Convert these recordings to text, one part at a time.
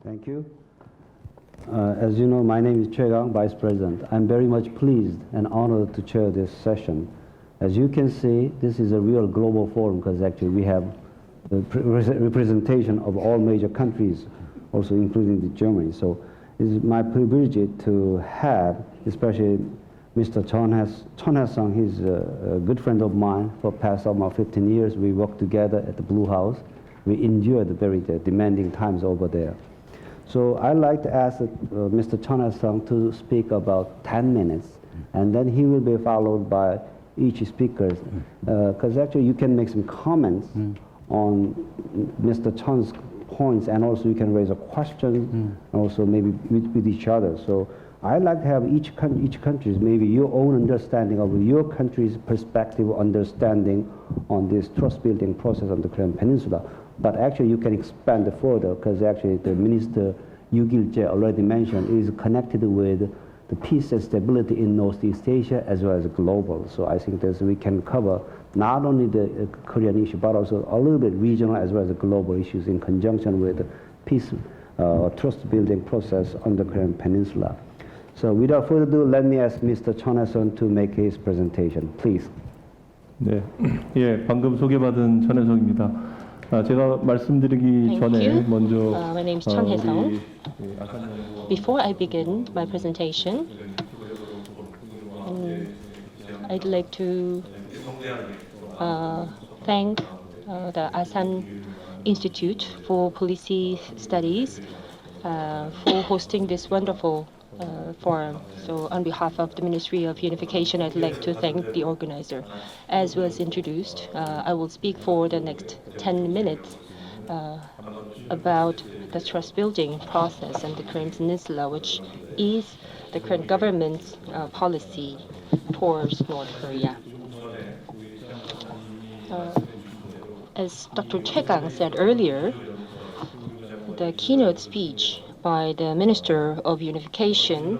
Thank you. As you know, my name is Choi, Vice President. I'm very much pleased and honored to chair this session. As you can see, this is a real global forum because actually we have the representation of all major countries, also including Germany. So it's my privilege to have, especially Mr. Chun Hae-sung. He's a good friend of mine for past almost 15 years. We worked together at the Blue House. We endured the very demanding times over there. So I'd like to ask Mr. Chun Hae-sung to speak about 10 minutes, and then he will be followed by each speaker, because actually you can make some comments on Mr. Chun's points, and also you can raise a question, also maybe with each other. So I'd like to have each country's maybe your own understanding of your country's perspective, understanding on this trust building process on the Korean Peninsula. But actually you can expand further, because actually the Minister Yoo Gil-jae already mentioned is connected with the peace and stability in Northeast Asia as well as global. So I think that we can cover not only the Korean issue, but also a little bit regional as well as global issues in conjunction with the peace trust building process on the Korean Peninsula. So without further ado, let me ask Mr. Chun Hae-sung to make his presentation, please. 네, 예, 방금 소개받은 전혜성입니다. 제가 말씀드리기 전에 먼저 my name is Chun Hae-sung. Before I begin my presentation, I'd like to thank the Asan Institute for Policy Studies for hosting this wonderful forum. So on behalf of the Ministry of Unification, I'd like to thank the organizer. As was introduced, I will speak for the next 10 minutes about the trust building process in the Korean Peninsula, which is the current government's policy towards North Korea. As Dr. Kang said earlier, the keynote speech by the Minister of Unification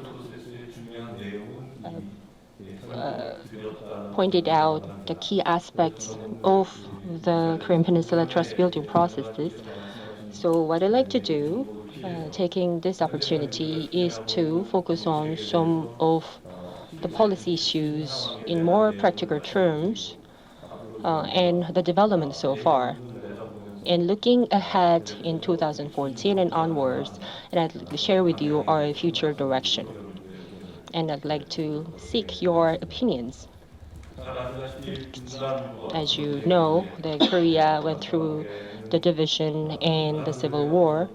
pointed out the key aspects of the Korean Peninsula trust building processes. So what I'd like to do, taking this opportunity, is to focus on some of the policy issues in more practical terms and the development so far. And looking ahead in 2014 and onwards, and I'd like to share with you our future direction. And I'd like to seek your opinions. As you know, Korea went through the division and the civil war,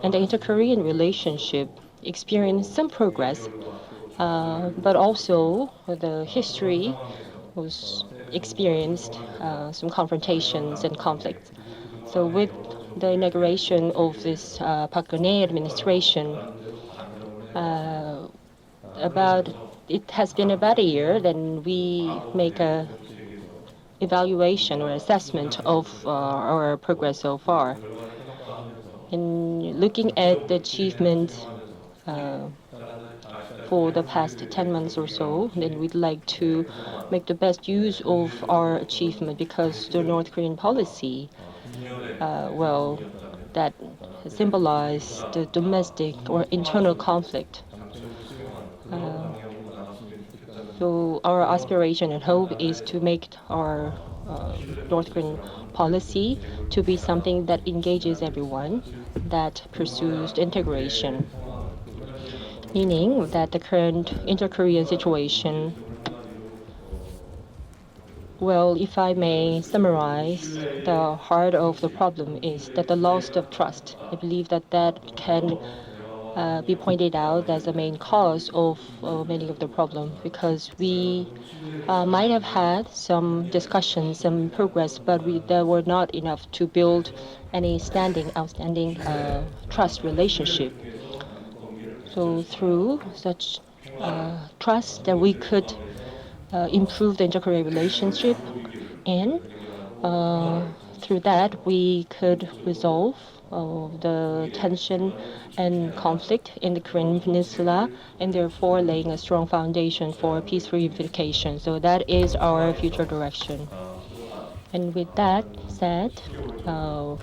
and the inter-Korean relationship experienced some progress, but also the history was experienced some confrontations and conflicts. So with the inauguration of this Park Geun-hye administration, it has been about a year, then we make a evaluation or assessment of our progress so far. In looking at the achievement for the past 10 months or so, then we'd like to make the best use of our achievement, because the North Korean policy, that symbolizes the domestic or internal conflict. So our aspiration and hope is to make our North Korean policy to be something that engages everyone, that pursues integration, meaning that the current inter-Korean situation, well, if I may summarize, the heart of the problem is that the loss of trust. I believe that that can be pointed out as a main cause of many of the problems, because we might have had some discussions, some progress, but there were not enough to build any outstanding trust relationship. So through such trust, that we could improve the inter-Korean relationship, and through that we could resolve the tension and conflict in the Korean Peninsula, and therefore laying a strong foundation for peaceful unification. So that is our future direction. And with that said,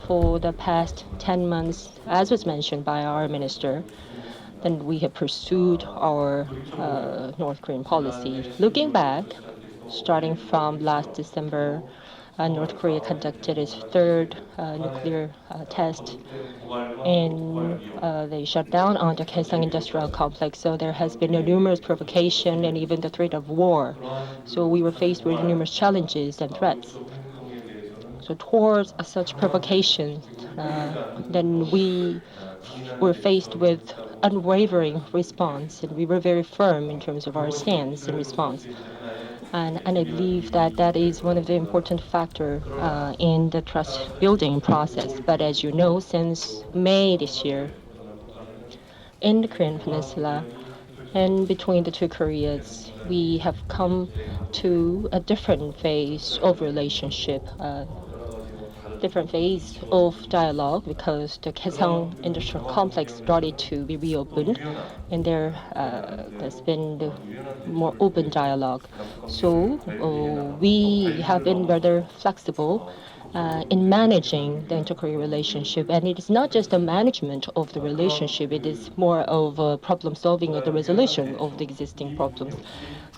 for the past 10 months, as was mentioned by our minister, then we have pursued our North Korean policy. Looking back, starting from last December, North Korea conducted its third nuclear test, and they shut down on the Kaesong industrial complex. So there has been a numerous provocation and even the threat of war. So we were faced with numerous challenges and threats. So towards such provocation, then we were faced with unwavering response, and we were very firm in terms of our stance in response. And I believe that that is one of the important factors in the trust building process. But as you know, since May this year, in the Korean Peninsula and between the two Koreas, we have come to a different phase of relationship, different phase of dialogue, because the Kaesong industrial complex started to be reopened, and there's been the more open dialogue. So we have been rather flexible in managing the inter-Korea relationship, and it is not just the management of the relationship, it is more of problem solving or the resolution of the existing problems.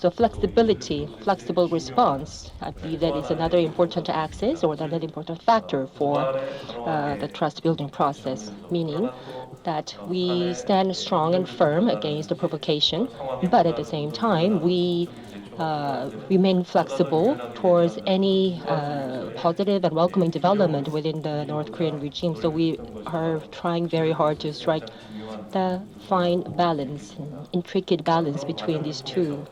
So flexibility, flexible response, I believe that is another important axis or another important factor for the trust building process, meaning that we stand strong and firm against the provocation, but at the same time, we remain flexible towards any positive and welcoming development within the North Korean regime. So we are trying very hard to strike the fine balance, intricate balance between these two.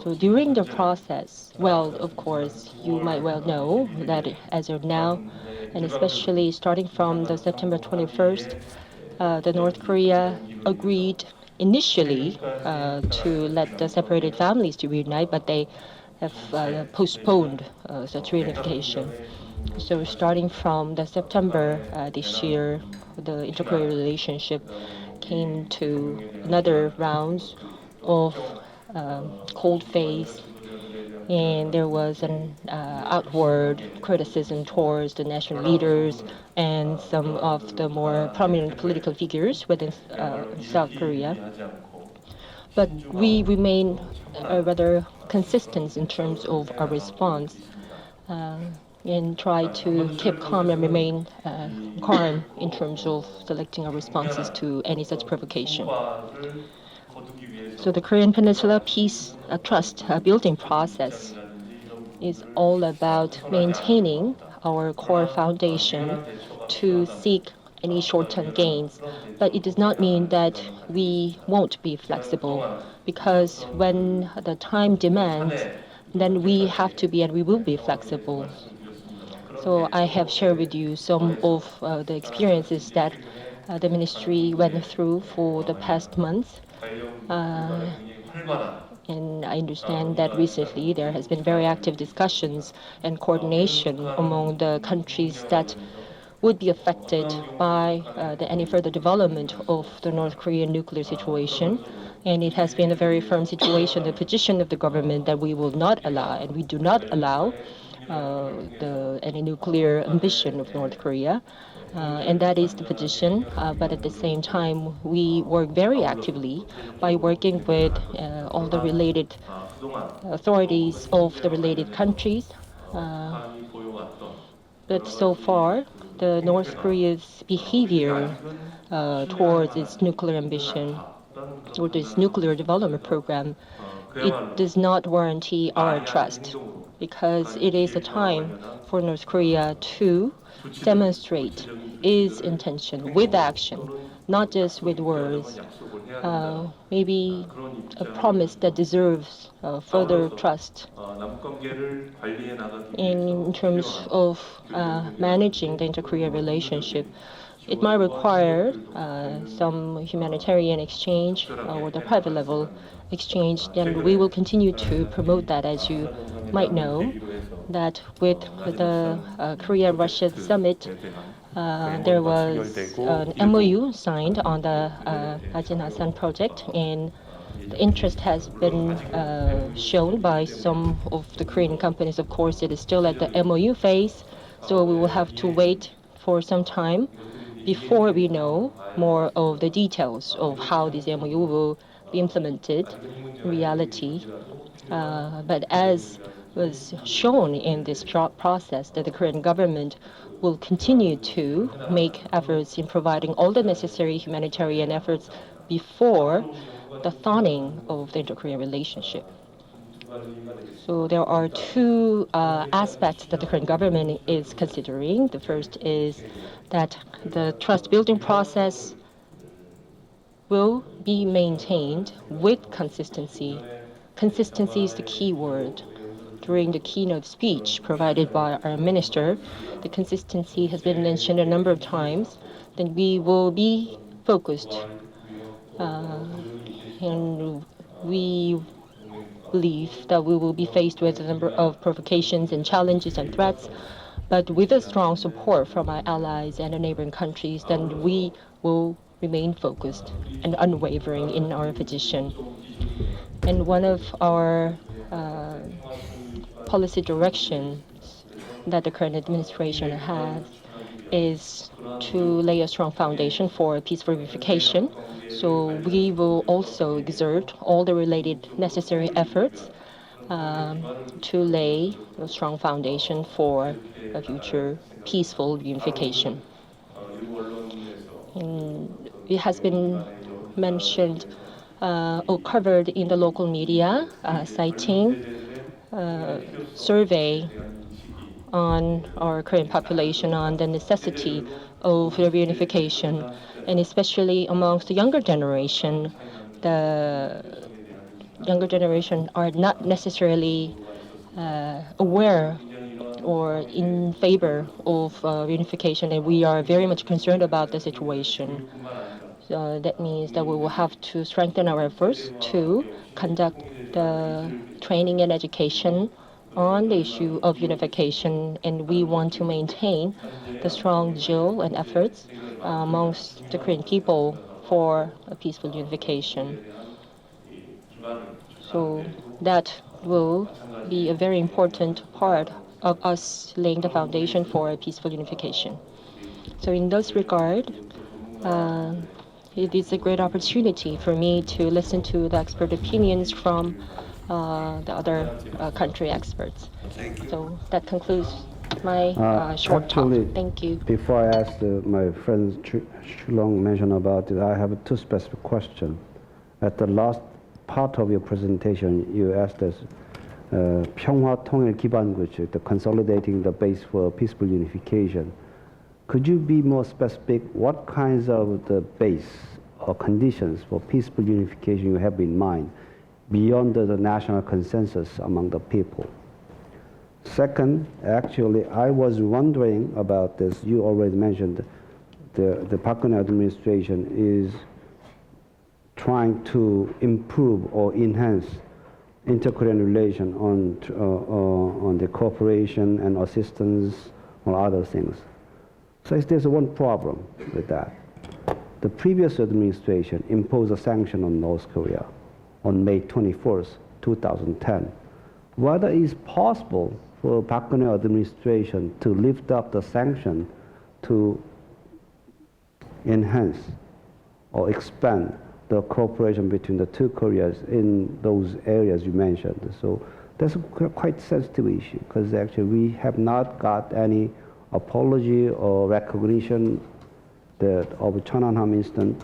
So during the process, well, of course, you might well know that as of now, and especially starting from the September 21st, the North Korea agreed initially to let the separated families to reunite, but they have postponed such reunification. So starting from the September this year, the inter-Korea relationship came to another rounds of cold phase, and there was an outward criticism towards the national leaders and some of the more prominent political figures within South Korea. But we remain rather consistent in terms of our response and try to keep calm and remain calm in terms of selecting our responses to any such provocation. So the Korean Peninsula peace trust building process is all about maintaining our core foundation to seek any short-term gains. But it does not mean that we won't be flexible, because when the time demands, then we have to be and we will be flexible. So I have shared with you some of the experiences that the ministry went through for the past months. And I understand that recently there has been very active discussions and coordination among the countries that would be affected by any further development of the North Korean nuclear situation. And it has been a very firm situation, the position of the government, that we will not allow, and we do not allow any nuclear ambition of North Korea. And that is the position. But at the same time, we work very actively by working with all the related authorities of the related countries. But so far, the North Korea's behavior towards its nuclear ambition or this nuclear development program, it does not warranty our trust, because it is a time for North Korea to demonstrate its intention with action, not just with words. Maybe a promise that deserves further trust in terms of managing the inter-Korea relationship. It might require some humanitarian exchange or the private level exchange, and we will continue to promote that. As you might know, that with the Korea-Russia summit, there was an MOU signed on the Asan project, and the interest has been shown by some of the Korean companies. Of course, it is still at the MOU phase, So we will have to wait for some time before we know more of the details of how this MOU will be implemented in reality. But as was shown in this process, that the Korean government will continue to make efforts in providing all the necessary humanitarian efforts before the thawing of the inter-Korean relationship. So there are two aspects that the Korean government is considering. The first is that the trust building process will be maintained with consistency. Consistency is the key word. During the keynote speech provided by our minister, the consistency has been mentioned a number of times. Then we will be focused, and we believe that we will be faced with a number of provocations and challenges and threats, but with a strong support from our allies and the neighboring countries, then we will remain focused and unwavering in our position. And one of our policy directions that the current administration has is to lay a strong foundation for peaceful unification. So we will also exert all the related necessary efforts to lay a strong foundation for a future peaceful unification. And it has been mentioned or covered in the local media, citing survey on our Korean population on the necessity of reunification, and especially amongst the younger generation. The younger generation are not necessarily aware or in favor of reunification, and we are very much concerned about the situation. That means that we will have to strengthen our efforts to conduct the training and education on the issue of unification, and we want to maintain the strong zeal and efforts amongst the Korean people for a peaceful unification. So that will be a very important part of us laying the foundation for a peaceful unification. So in this regard, it is a great opportunity for me to listen to the expert opinions from the other country experts. So that concludes my short talk. Thank you. Before I ask my friend Shulong mention about it, I have two specific questions. At the last part of your presentation, you asked us 평화 통일 기반 구축, the consolidating the base for peaceful unification. Could you be more specific? What kinds of the base or conditions for peaceful unification you have in mind beyond the national consensus among the people? Second, actually, I was wondering about this. You already mentioned the Park Geun-hye administration is trying to improve or enhance inter-Korean relation on the cooperation and assistance or other things. So there's one problem with that. The previous administration imposed a sanction on North Korea on May 21st, 2010. Whether it's possible for Park Geun-hye administration to lift up the sanction to enhance or expand the cooperation between the two Koreas in those areas you mentioned. So that's a quite sensitive issue, because actually we have not got any apology or recognition that of Cheonwon-ham incident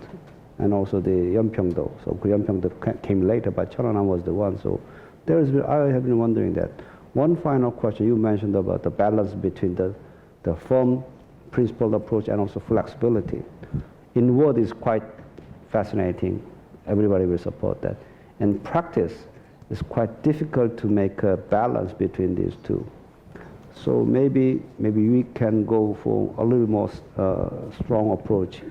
and also the Yeonpyeong-do. So Yeonpyeong-do came later, but Cheonwon-ham was the one. So I have been wondering that. One final question, you mentioned about the balance between the firm principled approach and also flexibility. In word is quite fascinating. Everybody will support that. In practice, it's quite difficult to make a balance between these two. So maybe we can go for a little more strong approach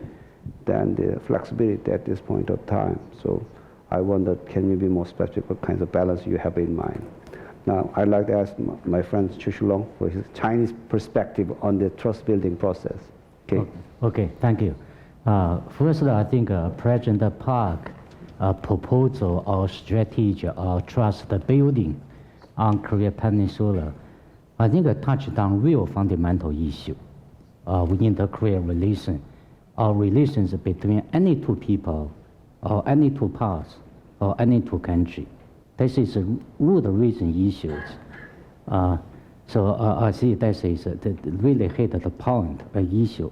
than the flexibility at this point of time. So I wonder, can you be more specific what kinds of balance you have in mind? Now, I'd like to ask my friend Chu Shulong for his Chinese perspective on the trust building process. Okay, thank you. First, I think President Park proposal or strategy of trust building on Korea Peninsula I think I touched on real fundamental issue of inter-Korea relation, or relations between any two people, or any two parts, or any two countries. This is root reason issues. So I see this is really hit the point, issue.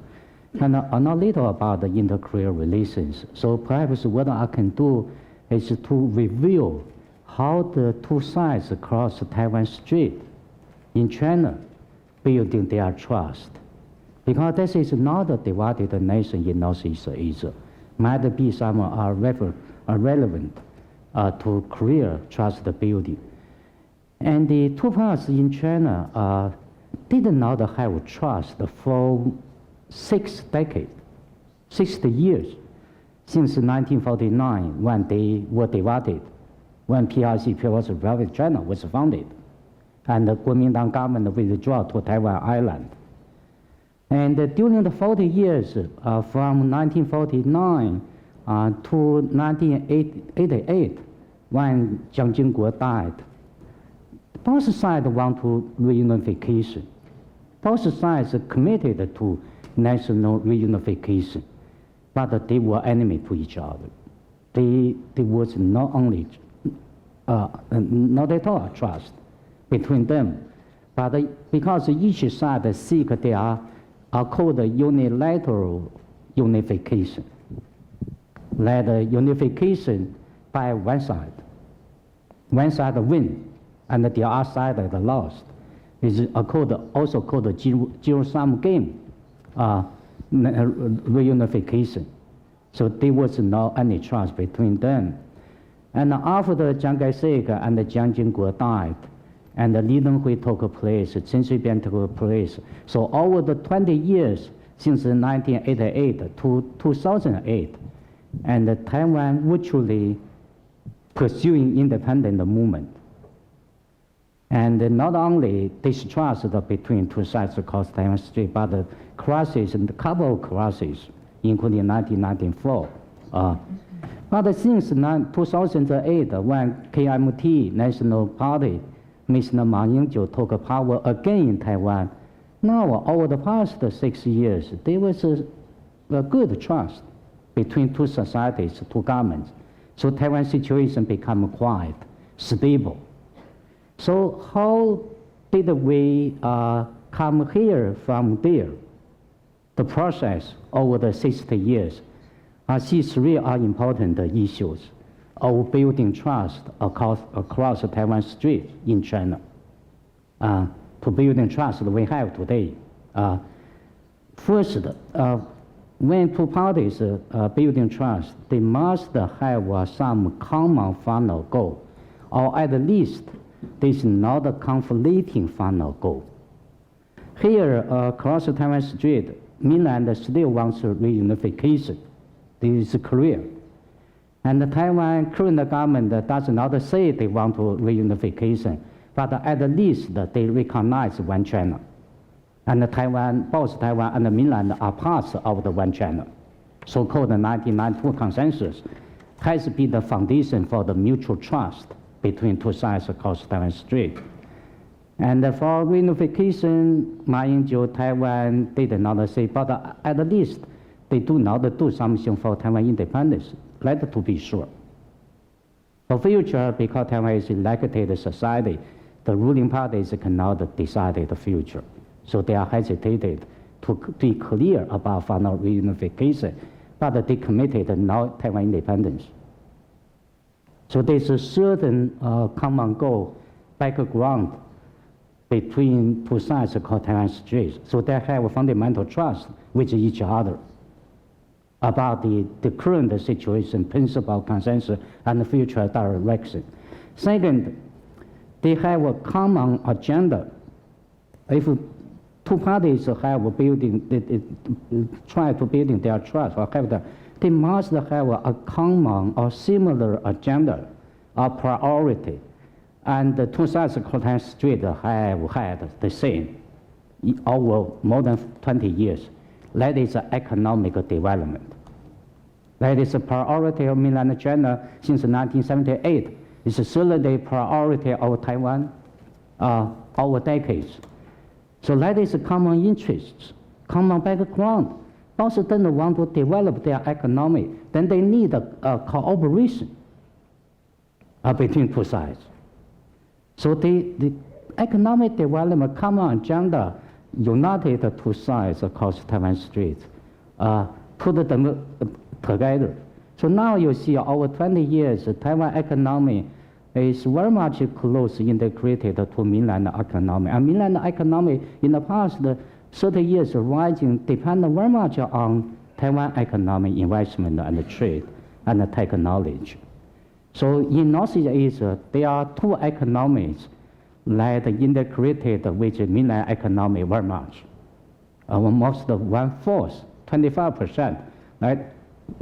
And I know little about the inter-Korea relations. So perhaps what I can do is to review how the two sides across the Taiwan Strait in China building their trust. Because this is not a divided nation in Northeast Asia. Might be some are relevant to Korea trust building. And the two parts in China did not have trust for 6 decades, 60 years, since 1949 when they were divided, when PRC, People's Republic of China, was founded, and the Kuomintang government withdrew to Taiwan Island. And during the 40 years, from 1949 to 1988, when Jiang Jingguo died, both sides want to reunification. Both sides committed to national reunification, but they were enemy to each other. There was not only, not at all trust between them, but because each side seek their called unilateral unification. That unification by one side win, and the other side is lost. Is also called a zero-sum game, reunification. So there was no any trust between them. And after Chiang Kai-shek and Jiang Jingguo died, and the Li Denghui took place, Chen Shui-bian took place. So over the 20 years since 1988 to 2008, and Taiwan virtually pursuing independent movement. And not only distrust between two sides across Taiwan Strait, but the crisis and a couple of crises, including 1994. But since 2008, when KMT National Party, Mr. Ma Ying-jeou took power again in Taiwan, now over the past 6 years, there was a good trust between two societies, two governments. So Taiwan situation become quiet, stable. So how did we come here from there? The process over the 60 years, I see 3 are important issues of building trust across the Taiwan Strait in China. To building trust we have today. First, when two parties building trust, they must have some common final goal, or at least this is not a conflicting final goal. Here, across the Taiwan Strait, mainland still wants reunification. This is clear. And the Taiwan current government does not say they want to reunification, but at least they recognize one China. And Taiwan, both Taiwan and the mainland are parts of the one China. So-called 1992 consensus has been the foundation for the mutual trust between two sides across Taiwan Strait. And for reunification, Ma Ying-jeou, Taiwan did not say, but at least they do not do something for Taiwan independence. Let to be sure. For future, because Taiwan is elected society, the ruling parties cannot decide the future. So they are hesitated to be clear about final reunification, but they committed now Taiwan independence. So there's a certain common goal, background between two sides called Taiwan Strait. So they have a fundamental trust with each other about the current situation, principle, consensus, and the future direction. Second, they have a common agenda. If two parties have try to building their trust, or they must have a common or similar agenda or priority. And the two sides of Taiwan Strait have had the same over more than 20 years. That is economic development. That is a priority of mainland China since 1978. It's certainly a priority of Taiwan over decades. So that is a common interest, common background. Both of them want to develop their economy, then they need a cooperation between two sides. So the economic development common agenda united the two sides across Taiwan Strait, put them together. So now you see over 20 years, the Taiwan economy is very much closely integrated to mainland economy. And mainland economy in the past 30 years rising depend very much on Taiwan economic investment and trade and technology. So in Northeast Asia, there are two economies that integrated with mainland economy very much. Almost 1/4, 25%. Right?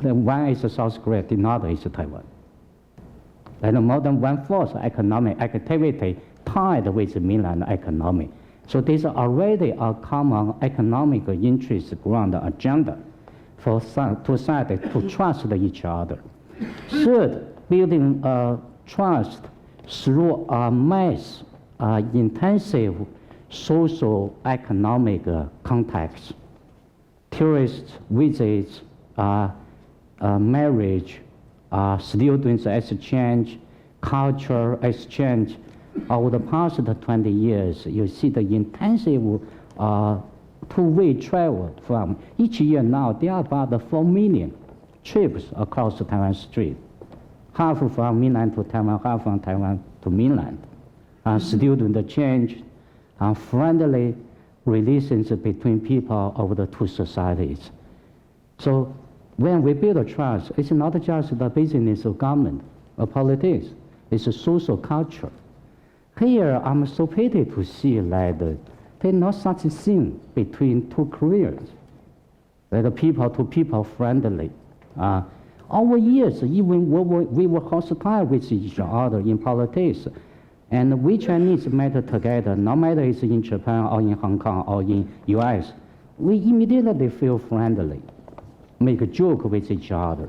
One is South Korea, the other is Taiwan. And more than 1/4 economic activity tied with mainland economy. So there's already a common economic interest ground agenda for two sides to trust each other. Third, building trust through a mass intensive social economic context. Tourist visits, marriage, students exchange, culture exchange. Over the past 20 years, you see the intensive two-way travel from each year now. There are about 4 million trips across the Taiwan Strait. Half from mainland to Taiwan, half from Taiwan to mainland. Student change, friendly relations between people of the two societies. So when we build a trust, it's not just the business of government or politics, it's a social culture. Here, I'm so pity to see that there's not such a thing between two Koreans, that people to people friendly. Over years, even we were hostile with each other in politics. And we Chinese met together, no matter it's in Japan or in Hong Kong or in US, we immediately feel friendly, make a joke with each other.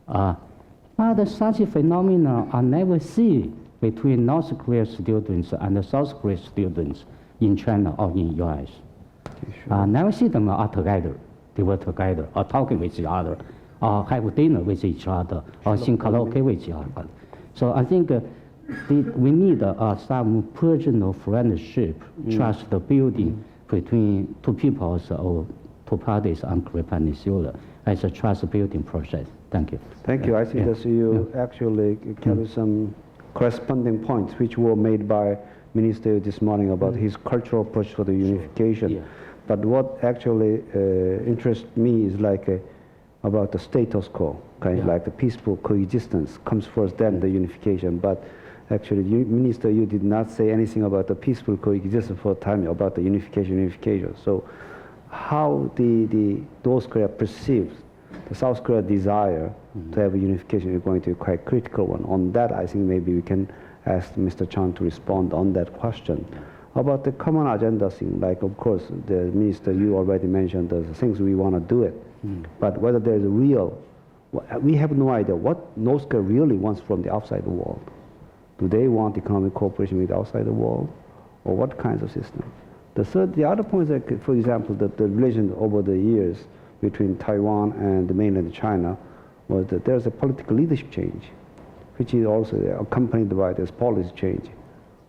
But such a phenomenon are never seen between North Korean students and South Korean students in China or in US. Sure. Never see them are together. They were together, or talking with each other, or have dinner with each other, or sing karaoke with each other. So I think we need some personal friendship, trust building between two peoples or two parties on Korea Peninsula as a trust building process. Thank you. Thank you. I think that you actually carry some corresponding points which were made by Minister this morning about his cultural approach for the unification. Yeah. But what actually interests me is about the status quo, like the peaceful coexistence comes first, then the unification. But actually, Minister, you did not say anything about the peaceful coexistence for time, about the unification. So how North Korea perceives the South Korea desire to have a unification is going to be quite critical one. On that, I think maybe we can ask Mr. Chun to respond on that question. About the common agenda thing, of course, the Minister, you already mentioned the things we want to do it. But whether there's a real, we have no idea what North Korea really wants from the outside the world. Do they want economic cooperation with outside the world, or what kinds of system? The other point is that, for example, that the relation over the years between Taiwan and the mainland China was that there's a political leadership change, which is also accompanied by this policy change.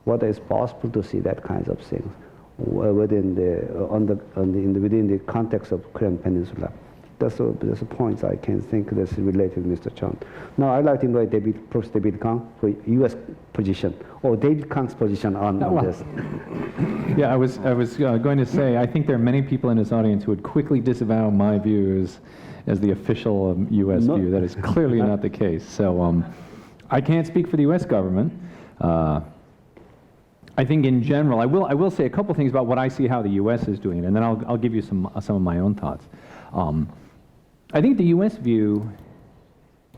Whether it's possible to see that kinds of things within the context of Korean Peninsula. That's a point I can think that's related to Mr. Chun. Now I'd like to invite Professor David Kang for U.S. position, or David Kang's position on this. Yeah, I was going to say, I think there are many people in this audience who would quickly disavow my views as the official U.S. view. That is clearly not the case. So I can't speak for the U.S. government. I think in general, I will say a couple things about what I see how the U.S. is doing it, and then I'll give you some of my own thoughts. I think the U.S. view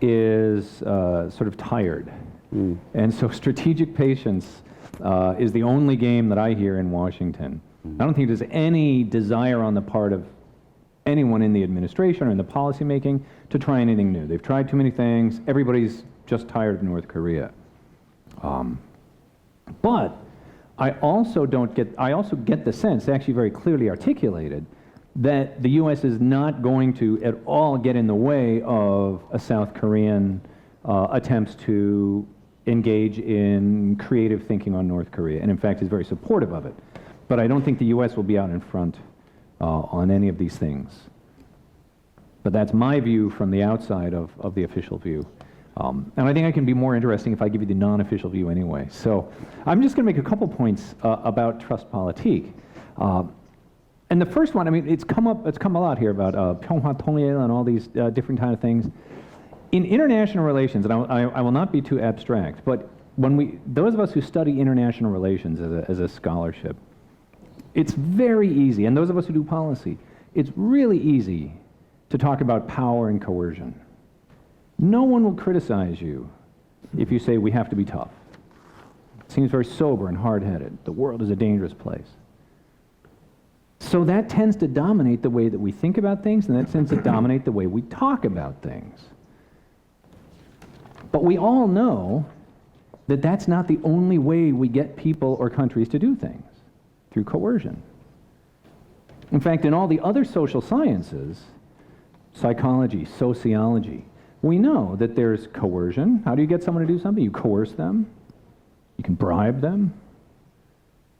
is sort of tired. And so strategic patience is the only game that I hear in Washington. I don't think there's any desire on the part of anyone in the administration or in the policy making to try anything new. They've tried too many things. Everybody's just tired of North Korea. But I also get the sense, actually very clearly articulated, that the U.S. is not going to at all get in the way of a South Korean attempts to engage in creative thinking on North Korea, and in fact is very supportive of it. But I don't think the U.S. will be out in front on any of these things. But that's my view from the outside of the official view. And I think I can be more interesting if I give you the non-official view anyway. So I'm just going to make a couple points about Trustpolitique. And the first one, I mean, it's come a lot here about Pyeonghwa Tongyil and all these different kind of things. In international relations, and I will not be too abstract, but those of us who study international relations as a scholarship, it's very easy, and those of us who do policy, it's really easy to talk about power and coercion. No one will criticize you if you say we have to be tough. It seems very sober and hard-headed. The world is a dangerous place. So that tends to dominate the way that we think about things, and that tends to dominate the way we talk about things. But we all know that that's not the only way we get people or countries to do things, through coercion. In fact, in all the other social sciences, psychology, sociology, we know that there's coercion. How do you get someone to do something? You coerce them. You can bribe them.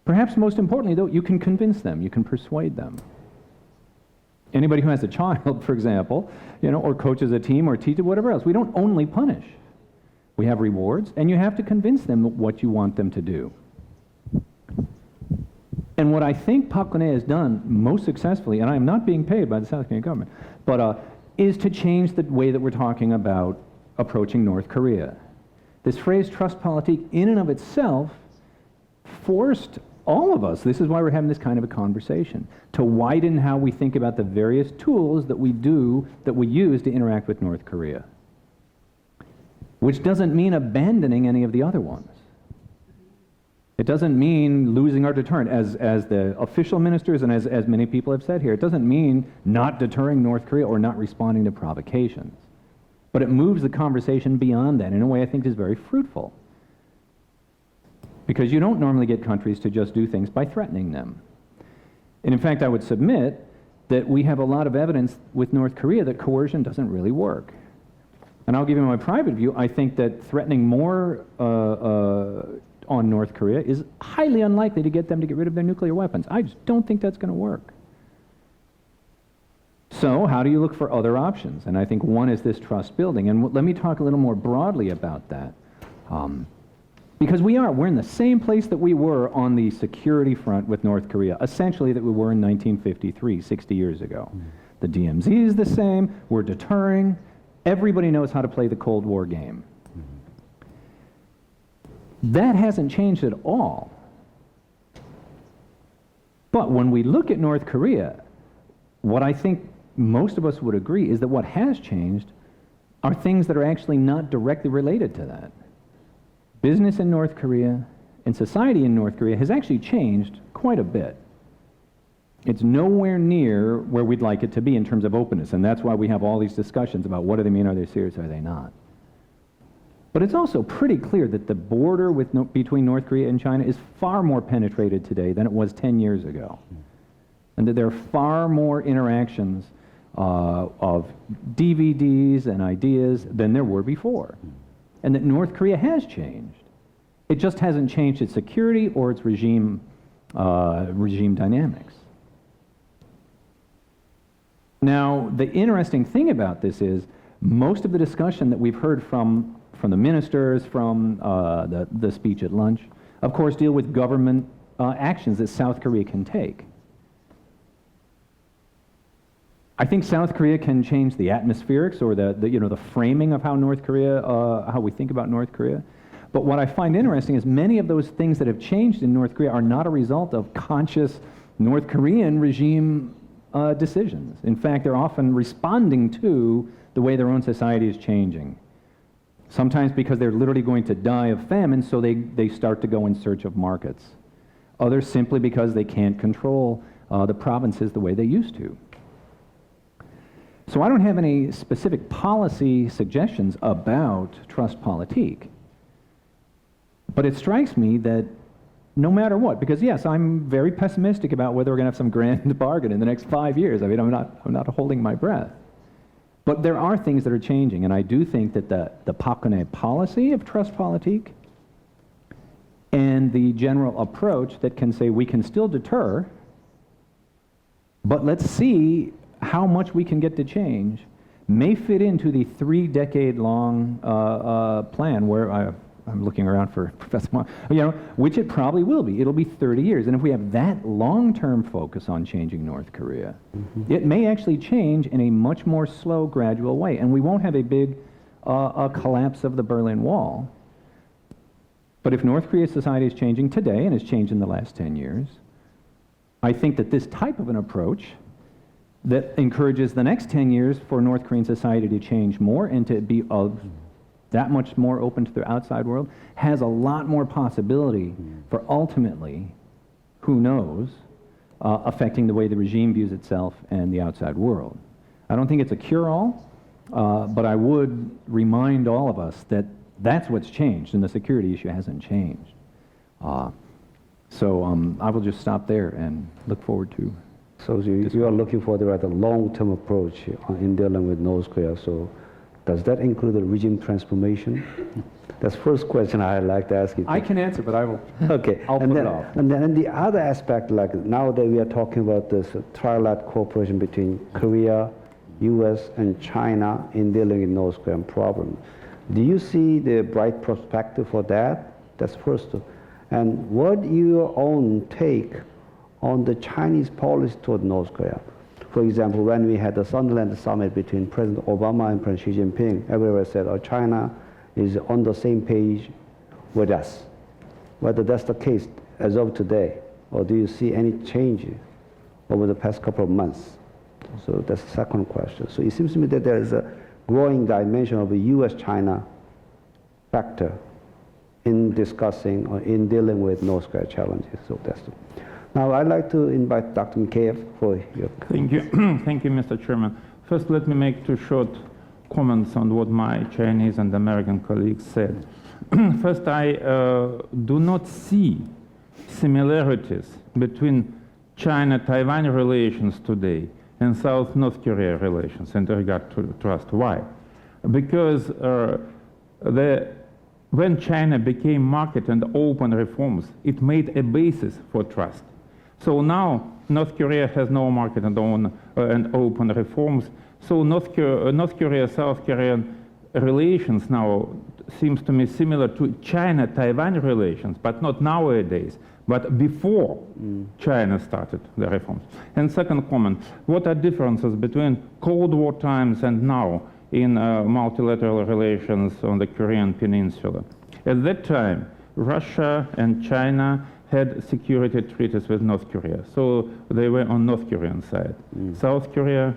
Perhaps most importantly, though, you can convince them. You can persuade them. Anybody who has a child, for example, or coaches a team or teaches whatever else, we don't only punish. We have rewards, and you have to convince them what you want them to do. And what I think Park Geun-hye has done most successfully, and I am not being paid by the South Korean government, but is to change the way that we're talking about approaching North Korea. This phrase Trustpolitique in and of itself forced all of us, this is why we're having this kind of a conversation, to widen how we think about the various tools that we use to interact with North Korea. Which doesn't mean abandoning any of the other ones. It doesn't mean losing our deterrent, as the official ministers and as many people have said here. It doesn't mean not deterring North Korea or not responding to provocations. But it moves the conversation beyond that in a way I think is very fruitful. Because you don't normally get countries to just do things by threatening them. And in fact, I would submit that we have a lot of evidence with North Korea that coercion doesn't really work. And I'll give you my private view. I think that threatening more on North Korea is highly unlikely to get them to get rid of their nuclear weapons. I just don't think that's going to work. So how do you look for other options? And I think one is this trust building. And let me talk a little more broadly about that. Because we're in the same place that we were on the security front with North Korea, essentially that we were in 1953, 60 years ago. The DMZ is the same. We're deterring. Everybody knows how to play the Cold War game. That hasn't changed at all. But when we look at North Korea, what I think most of us would agree is that what has changed are things that are actually not directly related to that. Business in North Korea and society in North Korea has actually changed quite a bit. It's nowhere near where we'd like it to be in terms of openness, and that's why we have all these discussions about what do they mean, are they serious, are they not? But it's also pretty clear that the border between North Korea and China is far more penetrated today than it was 10 years ago. And that there are far more interactions of DVDs and ideas than there were before. And that North Korea has changed. It just hasn't changed its security or its regime dynamics. Now, the interesting thing about this is most of the discussion that we've heard from the ministers, from the speech at lunch, of course, deal with government actions that South Korea can take. I think South Korea can change the atmospherics or the framing of how North Korea, how we think about North Korea. But what I find interesting is many of those things that have changed in North Korea are not a result of conscious North Korean regime decisions. In fact, they're often responding to the way their own society is changing. Sometimes because they're literally going to die of famine, so they start to go in search of markets. Others simply because they can't control the provinces the way they used to. So I don't have any specific policy suggestions about Trustpolitique. But it strikes me that no matter what. Because yes, I'm very pessimistic about whether we're going to have some grand bargain in the next 5 years. I mean, I'm not holding my breath. But there are things that are changing, and I do think that the Park Geun-hye policy of Trustpolitique and the general approach that can say we can still deter, but let's see how much we can get to change, may fit into the 3-decade-long plan where I'm looking around for Professor Wang, which it probably will be. It'll be 30 years. And if we have that long-term focus on changing North Korea, it may actually change in a much more slow, gradual way. And we won't have a big collapse of the Berlin Wall. But if North Korea's society is changing today and has changed in the last 10 years, I think that this type of an approach that encourages the next 10 years for North Korean society to change more and to be that much more open to the outside world has a lot more possibility for ultimately, who knows, affecting the way the regime views itself and the outside world. I don't think it's a cure-all, but I would remind all of us that that's what's changed, and the security issue hasn't changed. So I will just stop there and look forward to. So you are looking for the rather long-term approach in dealing with North Korea. So does that include the regime transformation? That's the first question I'd like to ask you. I can answer, but I will. Okay. I'll put it off. And then the other aspect, like now that we are talking about this trilateral cooperation between Korea, U.S., and China in dealing with North Korean problem, do you see the bright perspective for that? That's first. And what your own take on the Chinese policy toward North Korea? For example, when we had the Sunderland summit between President Obama and President Xi Jinping, everyone said, oh, China is on the same page with us. Whether that's the case as of today, or do you see any change over the past couple of months? So that's the second question. So it seems to me that there is a growing dimension of a U.S.-China factor in discussing or in dealing with North Korea challenges. So that's the. Now, I'd like to invite Dr. Mikheev for your Thank you. Thank you, Mr. Chairman. First, let me make 2 short comments on what my Chinese and American colleagues said. First, I do not see similarities between China-Taiwan relations today and South-North Korea relations in regard to trust. Why? Because when China became market and open reforms, it made a basis for trust. So now North Korea has no market and open reforms. So North Korea-South Korean relations now seems to me similar to China-Taiwan relations, but not nowadays, but before China started the reforms. And second comment, what are differences between Cold War times and now in multilateral relations on the Korean Peninsula? At that time, Russia and China had security treaties with North Korea, so they were on North Korean side. South Korea,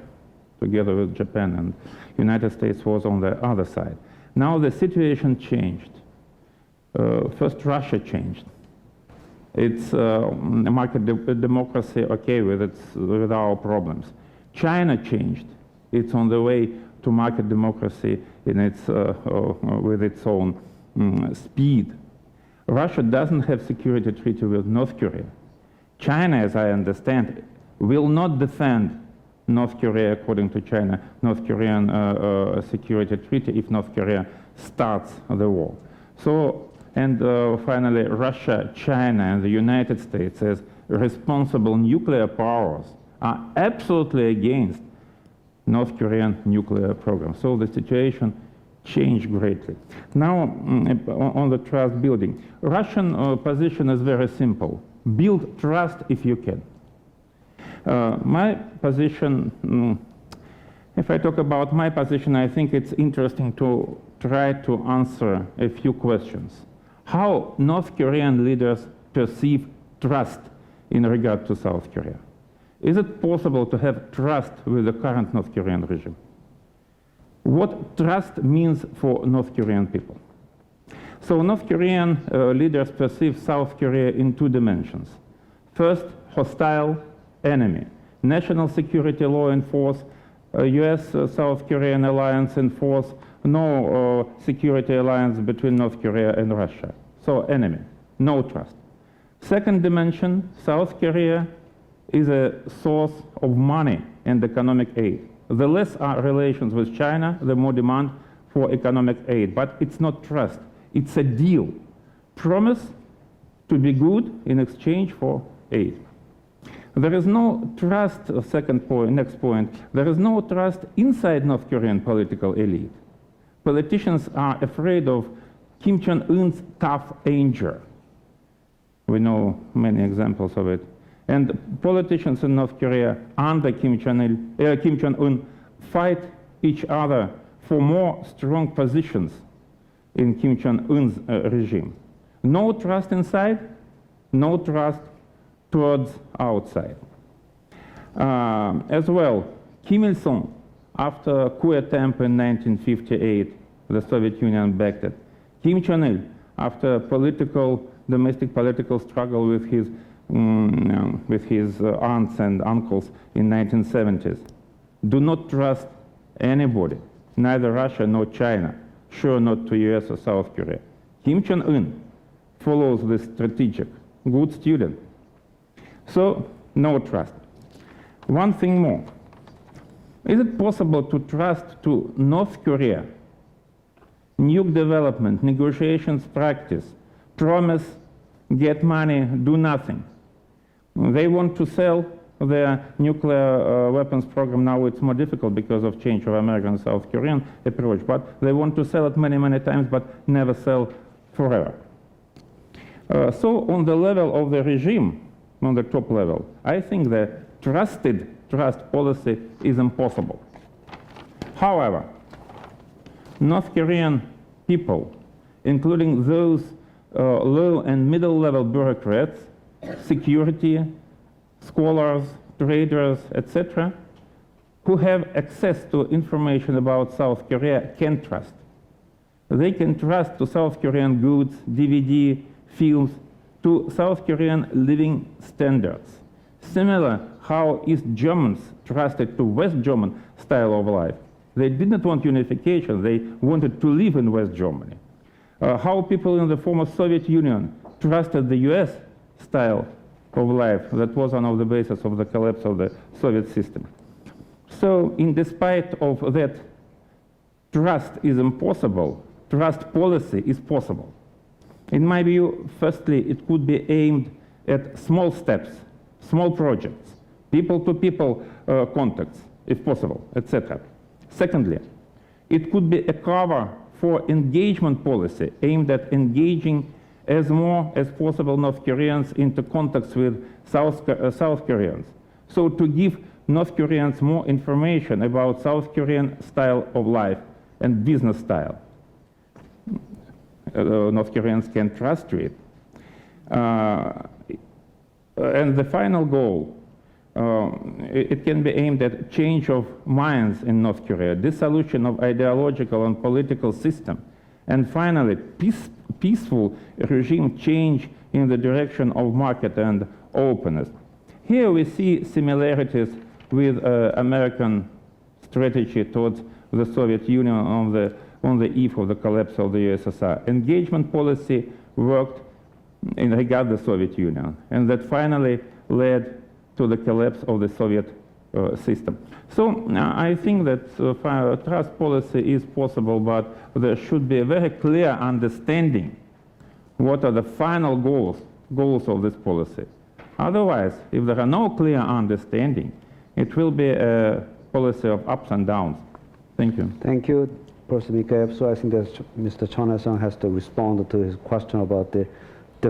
together with Japan and United States, was on the other side. Now the situation changed. First, Russia changed. It's market democracy, okay, with our problems. China changed. It's on the way to market democracy in with its own speed. Russia doesn't have security treaty with North Korea. China, as I understand, will not defend North Korea according to China, North Korean security treaty if North Korea starts the war. So, and finally, Russia, China, and the United States as responsible nuclear powers are absolutely against North Korean nuclear program. So the situation changed greatly. Now, on the trust building, Russian position is very simple. Build trust if you can. My position, if I talk about my position, I think it's interesting to try to answer a few questions. How North Korean leaders perceive trust in regard to South Korea? Is it possible to have trust with the current North Korean regime? What trust means for North Korean people? So North Korean leaders perceive South Korea in 2 dimensions. First, hostile enemy. National security law enforce, US-South Korean alliance enforce, no security alliance between North Korea and Russia. So enemy, no trust. Second dimension, South Korea is a source of money and economic aid. The less our relations with China, the more demand for economic aid. But it's not trust, it's a deal. Promise to be good in exchange for aid. There is no trust, second point, next point, there is no trust inside North Korean political elite. Politicians are afraid of Kim Jong-un's tough anger. We know many examples of it. And politicians in North Korea under Kim Jong-un fight each other for more strong positions in Kim Jong-un's regime. No trust inside, no trust towards outside. As well, Kim Il-sung, after coup attempt in 1958, the Soviet Union backed it. Kim Jong-il, after domestic political struggle with his aunts and uncles in 1970s, do not trust anybody, neither Russia nor China, sure not to US or South Korea. Kim Jong-un follows this strategic, good student. So, no trust. One thing more. Is it possible to trust to North Korea? Nuke development, negotiations practice, promise, get money, do nothing. They want to sell their nuclear weapons program. Now it's more difficult because of change of American and South Korean approach, but they want to sell it many, many times, but never sell forever. So on the level of the regime, on the top level, I think the trust policy is impossible. However, North Korean people, including those low and middle level bureaucrats, security, scholars, traders, etc., who have access to information about South Korea can trust. They can trust to South Korean goods, DVD, films, to South Korean living standards. Similar how East Germans trusted to West German style of life. They didn't want unification, they wanted to live in West Germany. How people in the former Soviet Union trusted the US style of life. That was one of the bases of the collapse of the Soviet system. So, despite of that, trust is impossible, trust policy is possible. In my view, firstly, it could be aimed at small steps, small projects, people-to-people contacts, if possible, etc. Secondly, it could be a cover for engagement policy aimed at engaging as more as possible North Koreans into contacts with South Koreans. So to give North Koreans more information about South Korean style of life and business style. North Koreans can trust to it. And the final goal, it can be aimed at change of minds in North Korea, dissolution of ideological and political system, and finally, peaceful regime change in the direction of market and openness. Here we see similarities with American strategy towards the Soviet Union on the eve of the collapse of the USSR. Engagement policy worked in regard to the Soviet Union, and that finally led to the collapse of the Soviet system. So I think that trust policy is possible, but there should be a very clear understanding what are the final goals of this policy. Otherwise, if there are no clear understanding, it will be a policy of ups and downs. Thank you. Thank you, Professor Mikheev. So I think that Mr. Chon has to respond to his question about the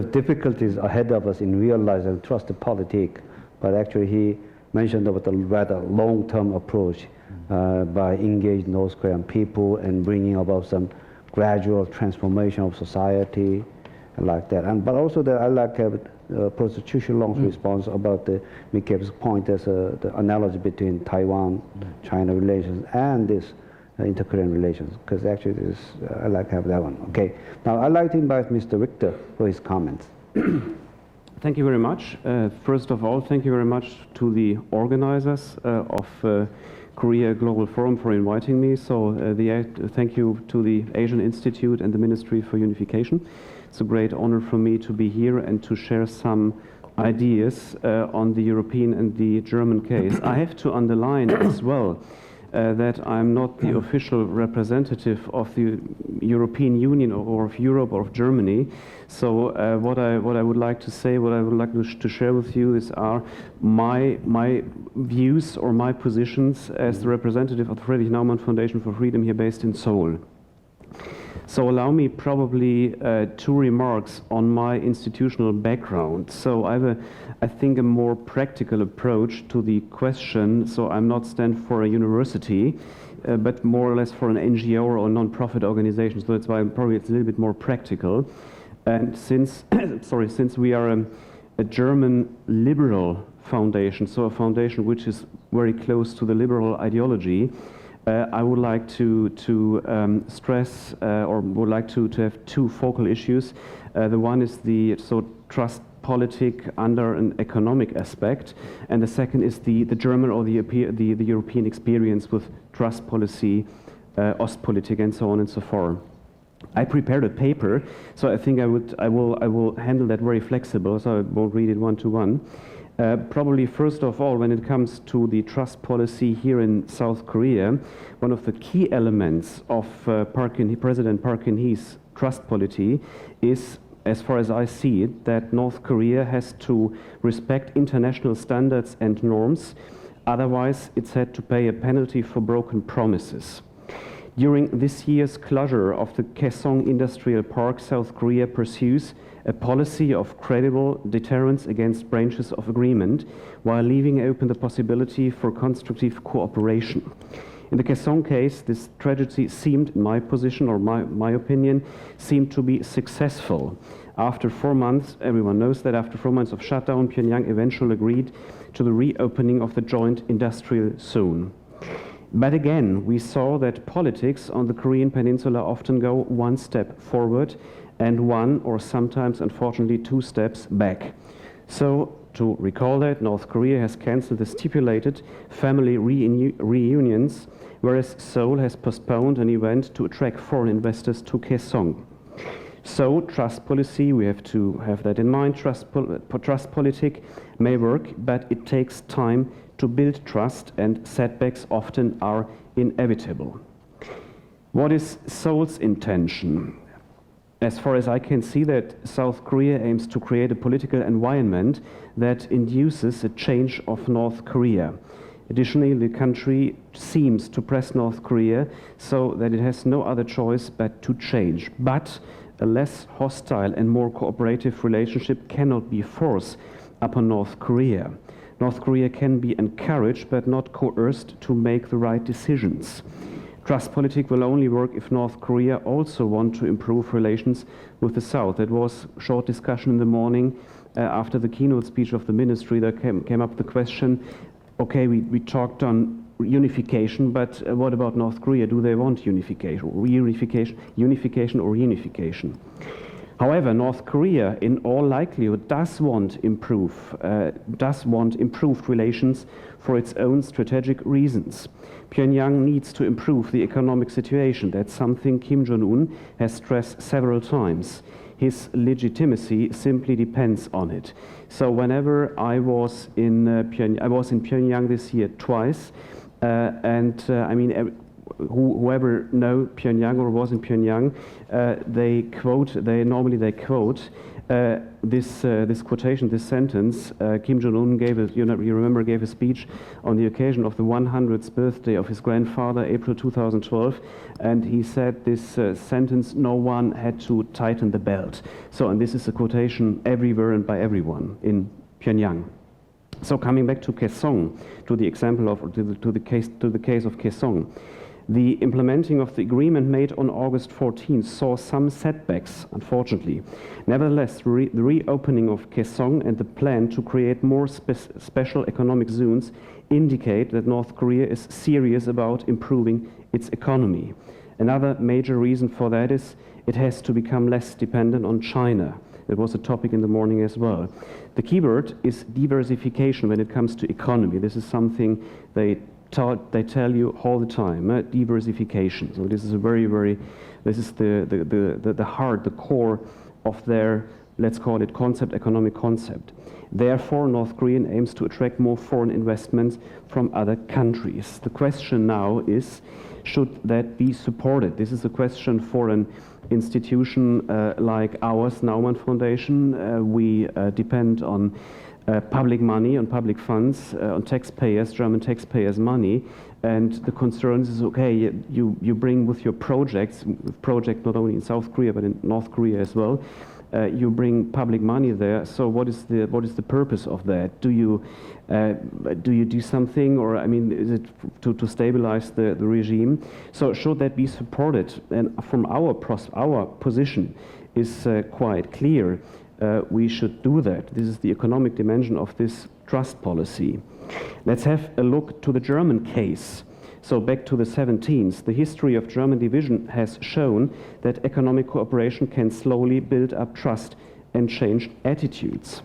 difficulties ahead of us in realizing Trustpolitique. But actually, he mentioned about the rather long-term approach by engaging North Korean people and bringing about some gradual transformation of society like that. But also, I like Professor Shulong's response about the Mikheev's point as the analogy between Taiwan-China relations and this inter-Korean relations, because actually this, I like to have that one. Okay, now I'd like to invite Mr. Richter for his comments. Thank you very much. First of all, thank you very much to the organizers of Korea Global Forum for inviting me. So thank you to the Asian Institute and the Ministry for Unification. It's a great honor for me to be here and to share some ideas on the European and the German case. I have to underline as well that I'm not the official representative of the European Union or of Europe or of Germany. So what I would like to say, what I would like to share with you are my views or my positions as the representative of the Friedrich Naumann Foundation for Freedom here based in Seoul. So allow me probably 2 remarks on my institutional background. So I have I think a more practical approach to the question. So I'm not stand for a university, but more or less for an NGO or a non-profit organization. So that's why probably it's a little bit more practical. And since since we are a German liberal foundation, so a foundation which is very close to the liberal ideology, I would like to stress or would like to have 2 focal issues. The one is the Trustpolitique under an economic aspect, and the second is the German or the European experience with trust policy, Ostpolitik, and so on and so forth. I prepared a paper, so I think I will handle that very flexible, so I won't read it one to one. Probably first of all, when it comes to the trust policy here in South Korea, one of the key elements of President Park Geun-hye's trust policy is, as far as I see it, that North Korea has to respect international standards and norms, otherwise it's had to pay a penalty for broken promises. During this year's closure of the Kaesong Industrial Park, South Korea pursues a policy of credible deterrence against breaches of agreement, while leaving open the possibility for constructive cooperation. In the Kaesong case, this tragedy seemed, in my position or my opinion, seemed to be successful. After 4 months, everyone knows that after 4 months of shutdown, Pyongyang eventually agreed to the reopening of the joint industrial zone. But again, we saw that politics on the Korean peninsula often go 1 step forward and 1 or sometimes, unfortunately, 2 steps back. So, to recall that, North Korea has cancelled the stipulated family reunions, whereas Seoul has postponed an event to attract foreign investors to Kaesong. So, trust policy, we have to have that in mind. Trustpolitique may work, but it takes time to build trust, and setbacks often are inevitable. What is Seoul's intention? As far as I can see, that South Korea aims to create a political environment that induces a change of North Korea. Additionally, the country seems to press North Korea so that it has no other choice but to change. But a less hostile and more cooperative relationship cannot be forced upon North Korea. North Korea can be encouraged but not coerced to make the right decisions. Trustpolitik will only work if North Korea also want to improve relations with the South. It was a short discussion in the morning after the keynote speech of the ministry. There came up the question, okay, we talked on unification, but what about North Korea? Do they want unification or reunification? However, North Korea, in all likelihood, does want improved relations for its own strategic reasons. Pyongyang needs to improve the economic situation. That's something Kim Jong-un has stressed several times. His legitimacy simply depends on it. So whenever I was in Pyongyang this year twice, I mean, whoever know Pyongyang or was in Pyongyang, they normally quote this quotation, this sentence. Kim Jong-un gave a speech on the occasion of the 100th birthday of his grandfather, April 2012, and he said this sentence: "No one had to tighten the belt." So, and this is a quotation everywhere and by everyone in Pyongyang. So, coming back to Kaesong, to the example of to the case of Kaesong. The implementing of the agreement made on August 14 saw some setbacks, unfortunately. Nevertheless, the reopening of Kaesong and the plan to create more special economic zones indicate that North Korea is serious about improving its economy. Another major reason for that is it has to become less dependent on China. It was a topic in the morning as well. The keyword is diversification when it comes to economy. This is something they tell you all the time, diversification. So this is a this is the heart, the core of their, let's call it economic concept. Therefore, North Korea aims to attract more foreign investments from other countries. The question now is, should that be supported? This is a question for an institution like ours, Naumann Foundation. We depend on public money, on public funds, on taxpayers, German taxpayers' money. And the concern is, okay, you bring with your project not only in South Korea but in North Korea as well, you bring public money there. So what is the purpose of that? Do you do something, or I mean, is it to stabilize the regime? So should that be supported? And from our position is quite clear. We should do that. This is the economic dimension of this trust policy. Let's have a look to the German case. So back to the 17th, the history of German division has shown that economic cooperation can slowly build up trust and change attitudes.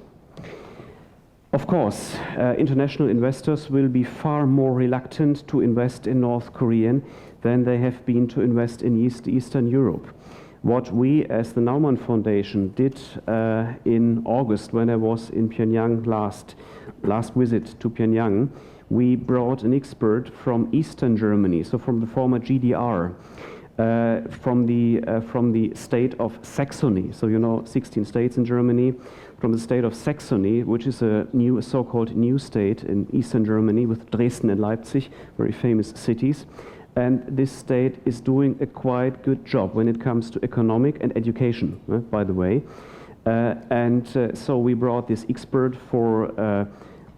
Of course, international investors will be far more reluctant to invest in North Korea than they have been to invest in Eastern Europe. What we as the Naumann Foundation did in August, when I was in Pyongyang last visit to Pyongyang, we brought an expert from Eastern Germany, so from the former GDR, from the state of Saxony. So you know, 16 states in Germany. From the state of Saxony, which is a so-called new state in Eastern Germany with Dresden and Leipzig, very famous cities. And this state is doing a quite good job when it comes to economic and education, by the way. So we brought this expert for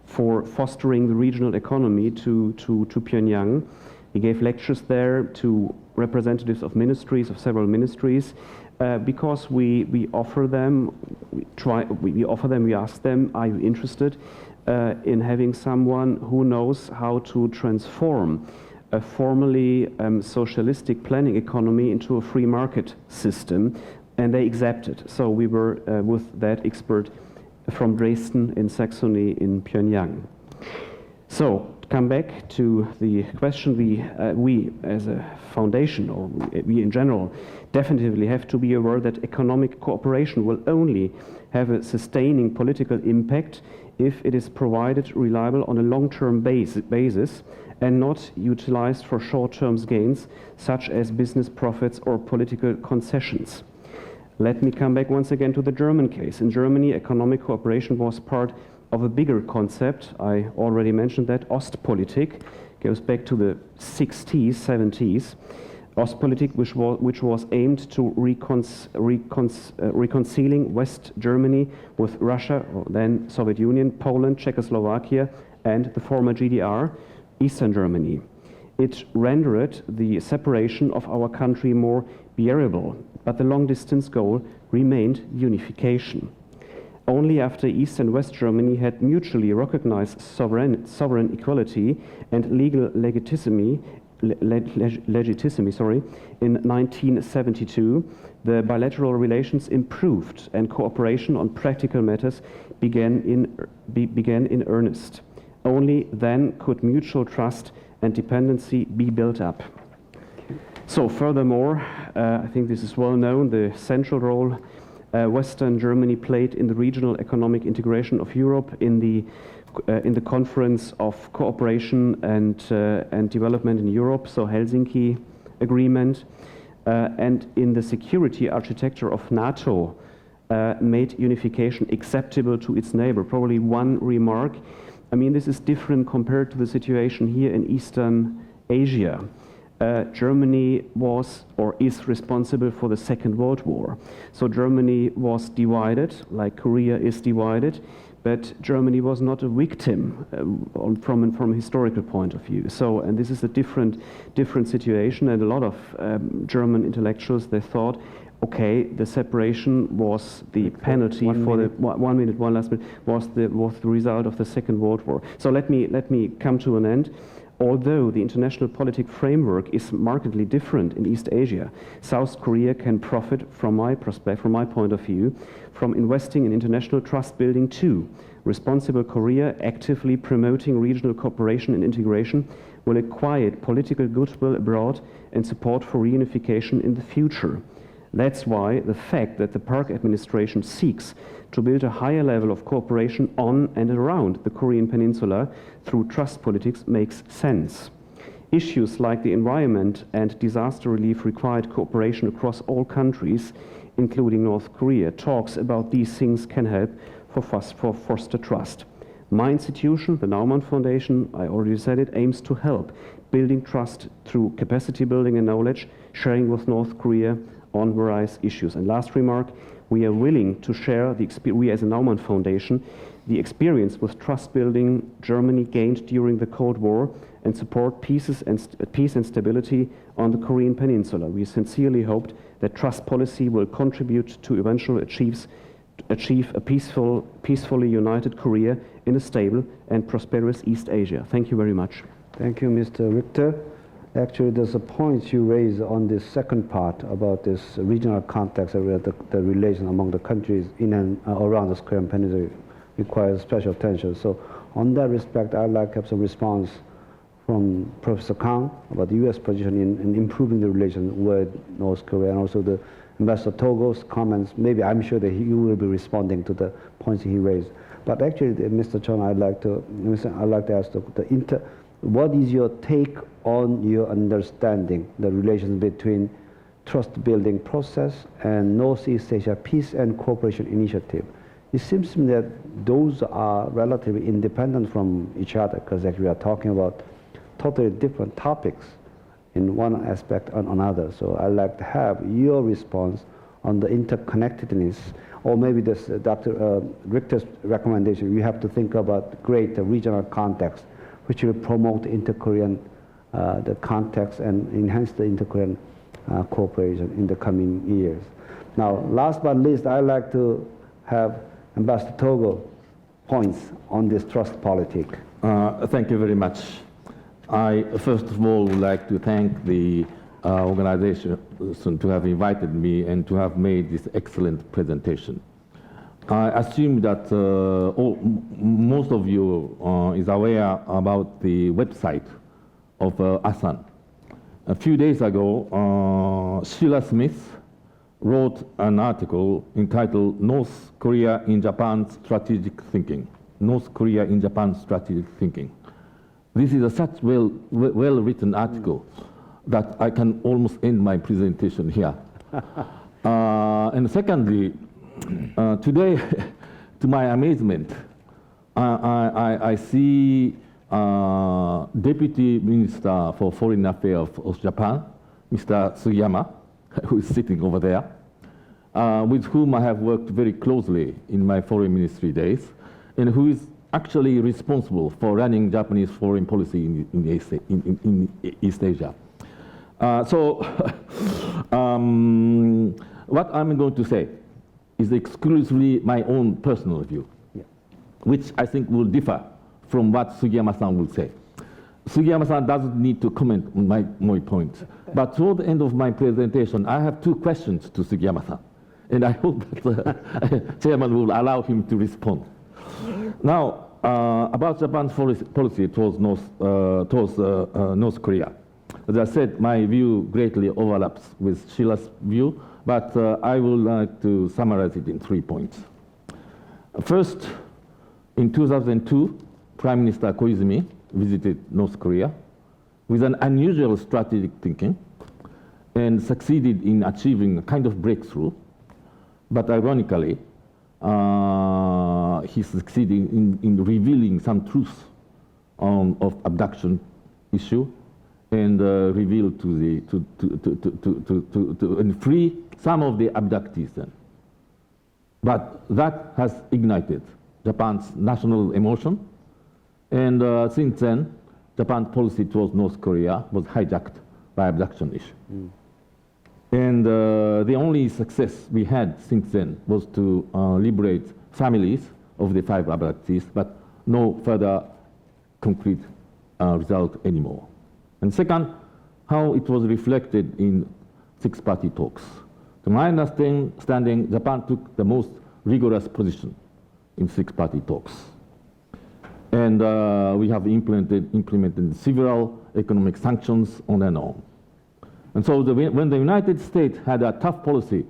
fostering the regional economy to Pyongyang. He gave lectures there to representatives of ministries, of several ministries, because we offer them, we ask them, are you interested in having someone who knows how to transform a formerly socialistic planning economy into a free market system, and they accepted. So we were with that expert from Dresden in Saxony in Pyongyang. So come back to the question, we as a foundation, or we in general, definitively have to be aware that economic cooperation will only have a sustaining political impact if it is provided reliable on a long-term basis and not utilized for short-term gains, such as business profits or political concessions. Let me come back once again to the German case. In Germany, economic cooperation was part of a bigger concept. I already mentioned that. Ostpolitik goes back to the 60s, 70s. Ostpolitik, which was aimed to reconciling West Germany with Russia, or then Soviet Union, Poland, Czechoslovakia, and the former GDR, Eastern Germany. It rendered the separation of our country more bearable, but the long-distance goal remained unification. Only after East and West Germany had mutually recognized sovereign equality and legal legitimacy, in 1972, the bilateral relations improved and cooperation on practical matters began in earnest. Only then could mutual trust and dependency be built up. So furthermore, I think this is well known, the central role Western Germany played in the regional economic integration of Europe in the Conference of Cooperation and Development in Europe, so Helsinki Agreement, and in the security architecture of NATO, made unification acceptable to its neighbor. Probably one remark, I mean, this is different compared to the situation here in Eastern Asia. Germany was or is responsible for the Second World War. So Germany was divided, like Korea is divided, but Germany was not a victim from a historical point of view. So, and this is a different situation, and a lot of German intellectuals, they thought, okay, the separation was the penalty for the one last minute, was the result of the Second World War. So let me come to an end. Although the international politic framework is markedly different in East Asia, South Korea can profit, from my point of view, from investing in international trust building too. Responsible Korea, actively promoting regional cooperation and integration, will acquire political goodwill abroad and support for reunification in the future. That's why the fact that the Park administration seeks to build a higher level of cooperation on and around the Korean Peninsula through trust politics makes sense. Issues like the environment and disaster relief required cooperation across all countries, including North Korea. Talks about these things can help for foster trust. My institution, the Naumann Foundation, I already said it, aims to help building trust through capacity building and knowledge sharing with North Korea on various issues. And last remark, we are willing to share, we as a Naumann Foundation, the experience with trust building Germany gained during the Cold War and support peace and stability on the Korean Peninsula. We sincerely hoped that trust policy will contribute to eventually achieve a peacefully united Korea in a stable and prosperous East Asia. Thank you very much. Thank you, Mr. Richter. Actually, there's a point you raised on this second part about this regional context of the relation among the countries in and around the Korean Peninsula requires special attention. So on that respect, I'd like to have some response from Professor Kang about the U.S. position in improving the relation with North Korea, and also the Ambassador Togo's comments. Maybe I'm sure that you will be responding to the points he raised. But actually, Mr. Chun, I'd like to ask what is your take on your understanding the relations between trust building process and Northeast Asia Peace and Cooperation Initiative? It seems to me that those are relatively independent from each other, because actually we are talking about totally different topics in one aspect and another. So I'd like to have your response on the interconnectedness, or maybe this Dr. Richter's recommendation. You have to think about greater regional context, which will promote inter-Korean the context and enhance the inter-Korean cooperation in the coming years. Now, last but not least, I'd like to have Ambassador Togo points on this trust politic. Thank you very much. I first of all would like to thank the organization to have invited me and to have made this excellent presentation. I assume that most of you is aware about the website of Asan. A few days ago, Sheila Smith wrote an article entitled North Korea in Japan's Strategic Thinking. North Korea in Japan's Strategic Thinking. This is such well-written article that I can almost end my presentation here. And secondly, today, to my amazement, I see Deputy Minister for Foreign Affairs of Japan, Mr. Sugiyama, who is sitting over there, with whom I have worked very closely in my foreign ministry days, and who is actually responsible for running Japanese foreign policy in East Asia. What I'm going to say is exclusively my own personal view, which I think will differ from what Sugiyama-san will say. Sugiyama-san doesn't need to comment on my point. But toward the end of my presentation, I have two questions to Sugiyama-san. And I hope that the chairman will allow him to respond. Now, about Japan's policy towards North Korea. As I said, my view greatly overlaps with Sheila's view, but I would like to summarize it in 3 points. First, in 2002, Prime Minister Koizumi visited North Korea with an unusual strategic thinking and succeeded in achieving a kind of breakthrough. But ironically, he succeeded in revealing some truth of abduction issue and revealed and free some of the abductees then. But that has ignited Japan's national emotion, and since then, Japan's policy towards North Korea was hijacked by abduction issue. And the only success we had since then was to liberate families of the 5 abductees, but no further concrete result anymore. And second, how it was reflected in 6-party talks. To my understanding, Japan took the most rigorous position in 6-party talks. And we have implemented several economic sanctions on and on. And so when the United States had a tough policy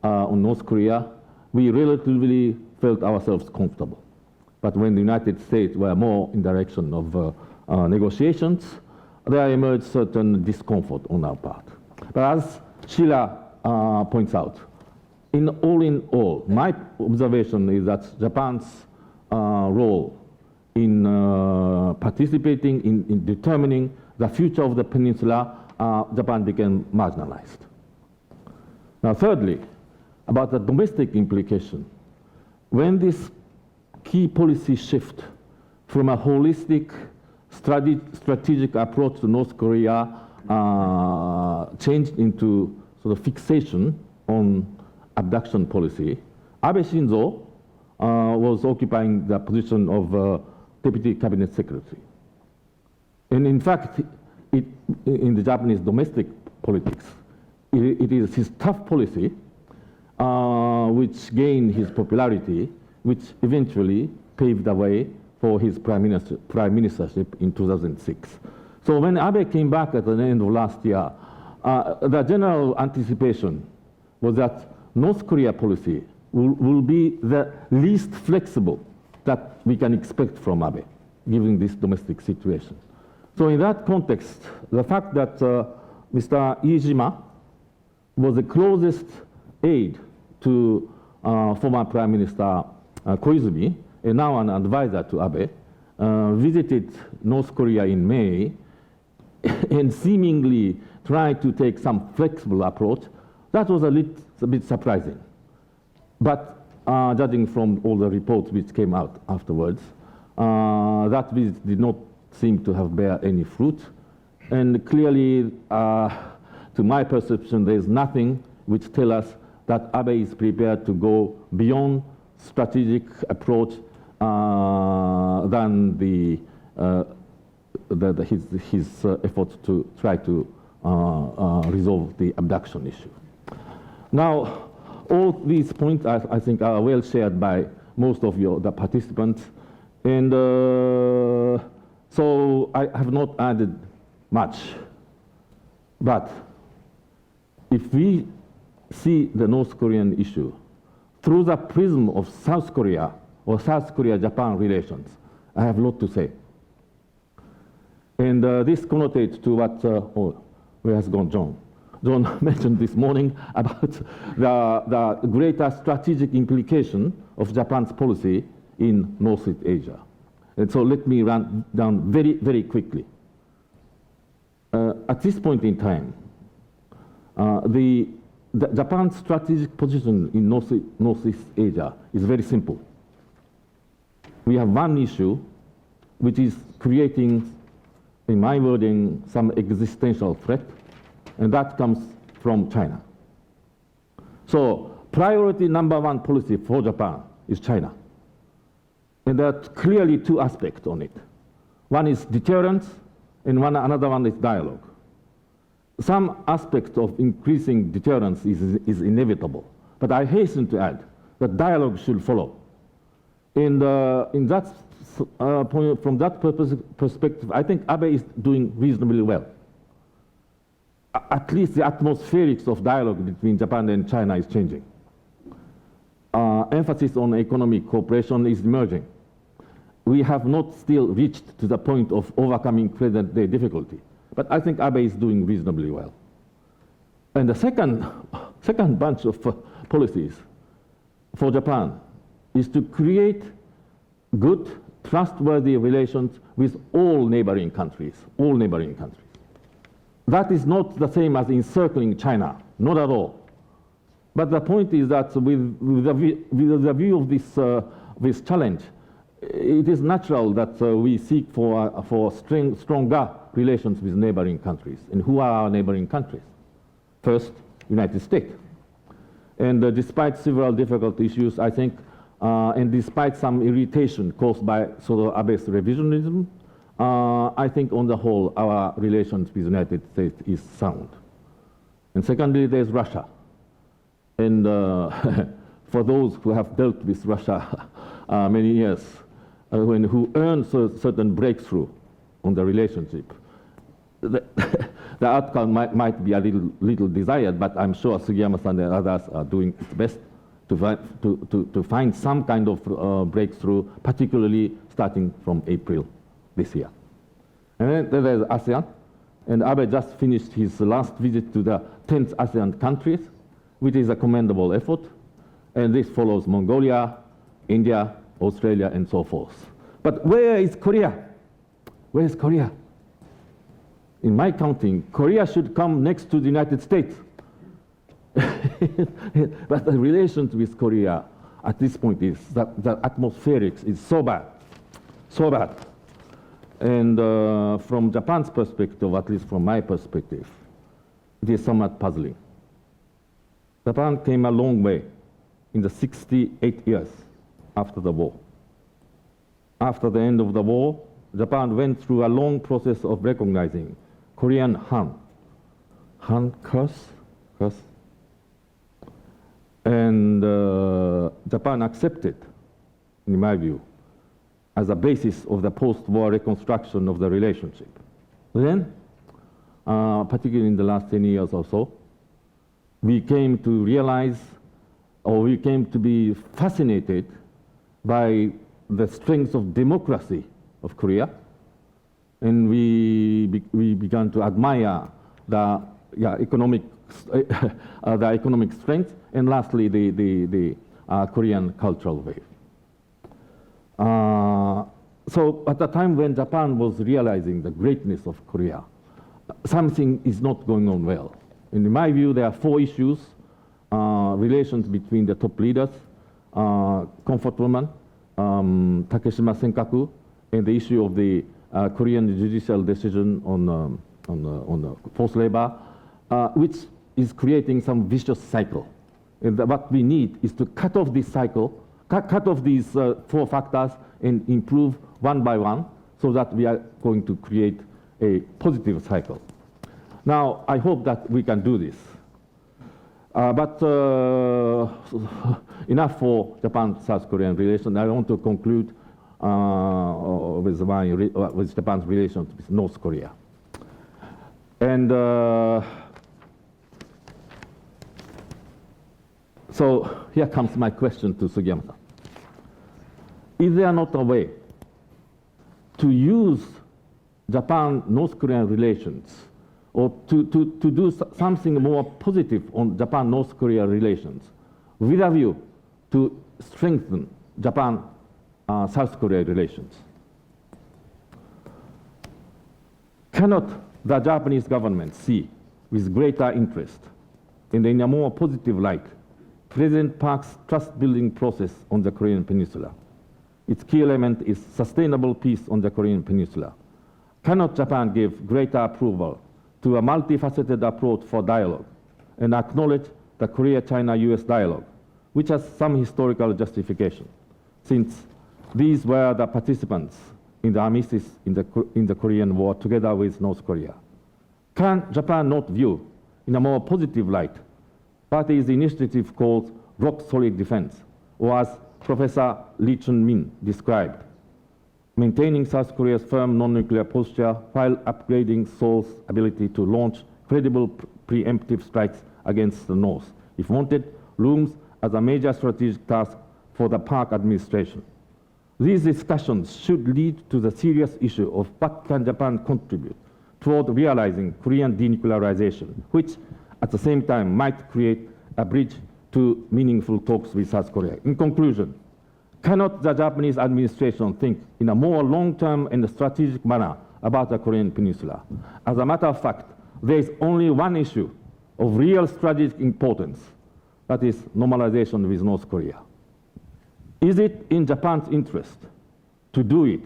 on North Korea, we relatively felt ourselves comfortable. But when the United States were more in direction of negotiations, there emerged certain discomfort on our part. But as Sheila points out, in all, my observation is that Japan's role in participating in determining the future of the peninsula, Japan became marginalized. Now, thirdly, about the domestic implication. When this key policy shift from a holistic strategic approach to North Korea changed into sort of fixation on abduction policy, Abe Shinzo was occupying the position of Deputy Cabinet Secretary. And in fact, in the Japanese domestic politics, it is his tough policy which gained his popularity, which eventually paved the way for his prime ministership in 2006. So when Abe came back at the end of last year, the general anticipation was that North Korea policy will be the least flexible that we can expect from Abe, given this domestic situation. So in that context, the fact that Mr. Iijima was the closest aide to former Prime Minister Koizumi, and now an advisor to Abe, visited North Korea in May and seemingly tried to take some flexible approach, that was a bit surprising. But judging from all the reports which came out afterwards, that visit did not seem to have bear any fruit. And clearly, to my perception, there is nothing which tells us that Abe is prepared to go beyond strategic approach than his efforts to try to resolve the abduction issue. Now, all these points, I think, are well shared by most of the participants. And so I have not added much. But if we see the North Korean issue through the prism of South Korea or South Korea-Japan relations, I have a lot to say. And this connotates to what, where has gone John? John mentioned this morning about the greater strategic implication of Japan's policy in Northeast Asia. And so let me run down very, very quickly. At this point in time, the Japan's strategic position in Northeast Asia is very simple. We have one issue which is creating, in my wording, some existential threat, and that comes from China. So priority number one policy for Japan is China. And there are clearly two aspects on it. One is deterrence, and another one is dialogue. Some aspect of increasing deterrence is inevitable, but I hasten to add that dialogue should follow. And in that point, from that perspective, I think Abe is doing reasonably well. At least the atmospherics of dialogue between Japan and China is changing. Emphasis on economic cooperation is emerging. We have not still reached to the point of overcoming present-day difficulty, but I think Abe is doing reasonably well. And the second bunch of policies for Japan is to create good, trustworthy relations with all neighboring countries, That is not the same as encircling China, not at all. But the point is that with the view of this challenge, it is natural that we seek for stronger relations with neighboring countries. And who are our neighboring countries? First, United States. And despite several difficult issues, I think, and despite some irritation caused by sort of Abe's revisionism, I think on the whole, our relations with the United States is sound. And secondly, there's Russia. And for those who have dealt with Russia many years, who earned certain breakthrough on the relationship, the The outcome might be a little desired, but I'm sure Sugiyama-san and others are doing its best to find some kind of breakthrough, particularly starting from April this year. And then there's ASEAN, and Abe just finished his last visit to the 10th ASEAN countries, which is a commendable effort, and this follows Mongolia, India, Australia, and so forth. But where is Korea? Where is Korea? In my counting, Korea should come next to the United States. But the relations with Korea at this point is that the atmospherics is so bad, so bad. And from Japan's perspective, at least from my perspective, it is somewhat puzzling. Japan came a long way in the 68 years after the war. After the end of the war, Japan went through a long process of recognizing Korean Han curse, and Japan accepted, in my view, as a basis of the post-war reconstruction of the relationship. Then, particularly in the last 10 years or so, we came to realize, or we came to be fascinated by the strength of democracy of Korea, and we began to admire the economic strength, and lastly the Korean cultural wave. So at the time when Japan was realizing the greatness of Korea, something is not going on well. In my view, there are 4 issues: relations between the top leaders, comfort woman, Takeshima Senkaku, and the issue of the Korean judicial decision on forced labor, which is creating some vicious cycle. And what we need is to cut off this cycle, cut off these 4 factors and improve one by one, so that we are going to create a positive cycle. Now, I hope that we can do this. But enough for Japan-South Korean relations. I want to conclude with Japan's relations with North Korea. And so here comes my question to Sugiyama-san. Is there not a way to use Japan-North Korean relations, or to do something more positive on Japan-North Korea relations with a view to strengthen Japan-South Korea relations? Cannot the Japanese government see with greater interest and in a more positive light President Park's trust-building process on the Korean Peninsula? Its key element is sustainable peace on the Korean Peninsula. Cannot Japan give greater approval to a multifaceted approach for dialogue and acknowledge the Korea-China-US dialogue, which has some historical justification, since these were the participants in the armistice in the Korean War together with North Korea? Can Japan not view in a more positive light party's initiative called rock-solid defense, or as Professor Lee Chun-min described, maintaining South Korea's firm non-nuclear posture while upgrading Seoul's ability to launch credible preemptive strikes against the North, if wanted, looms as a major strategic task for the Park administration. These discussions should lead to the serious issue of what can Japan contribute toward realizing Korean denuclearization, which at the same time might create a bridge to meaningful talks with South Korea. In conclusion, cannot the Japanese administration think in a more long-term and strategic manner about the Korean Peninsula? As a matter of fact, there is only one issue of real strategic importance, that is normalization with North Korea. Is it in Japan's interest to do it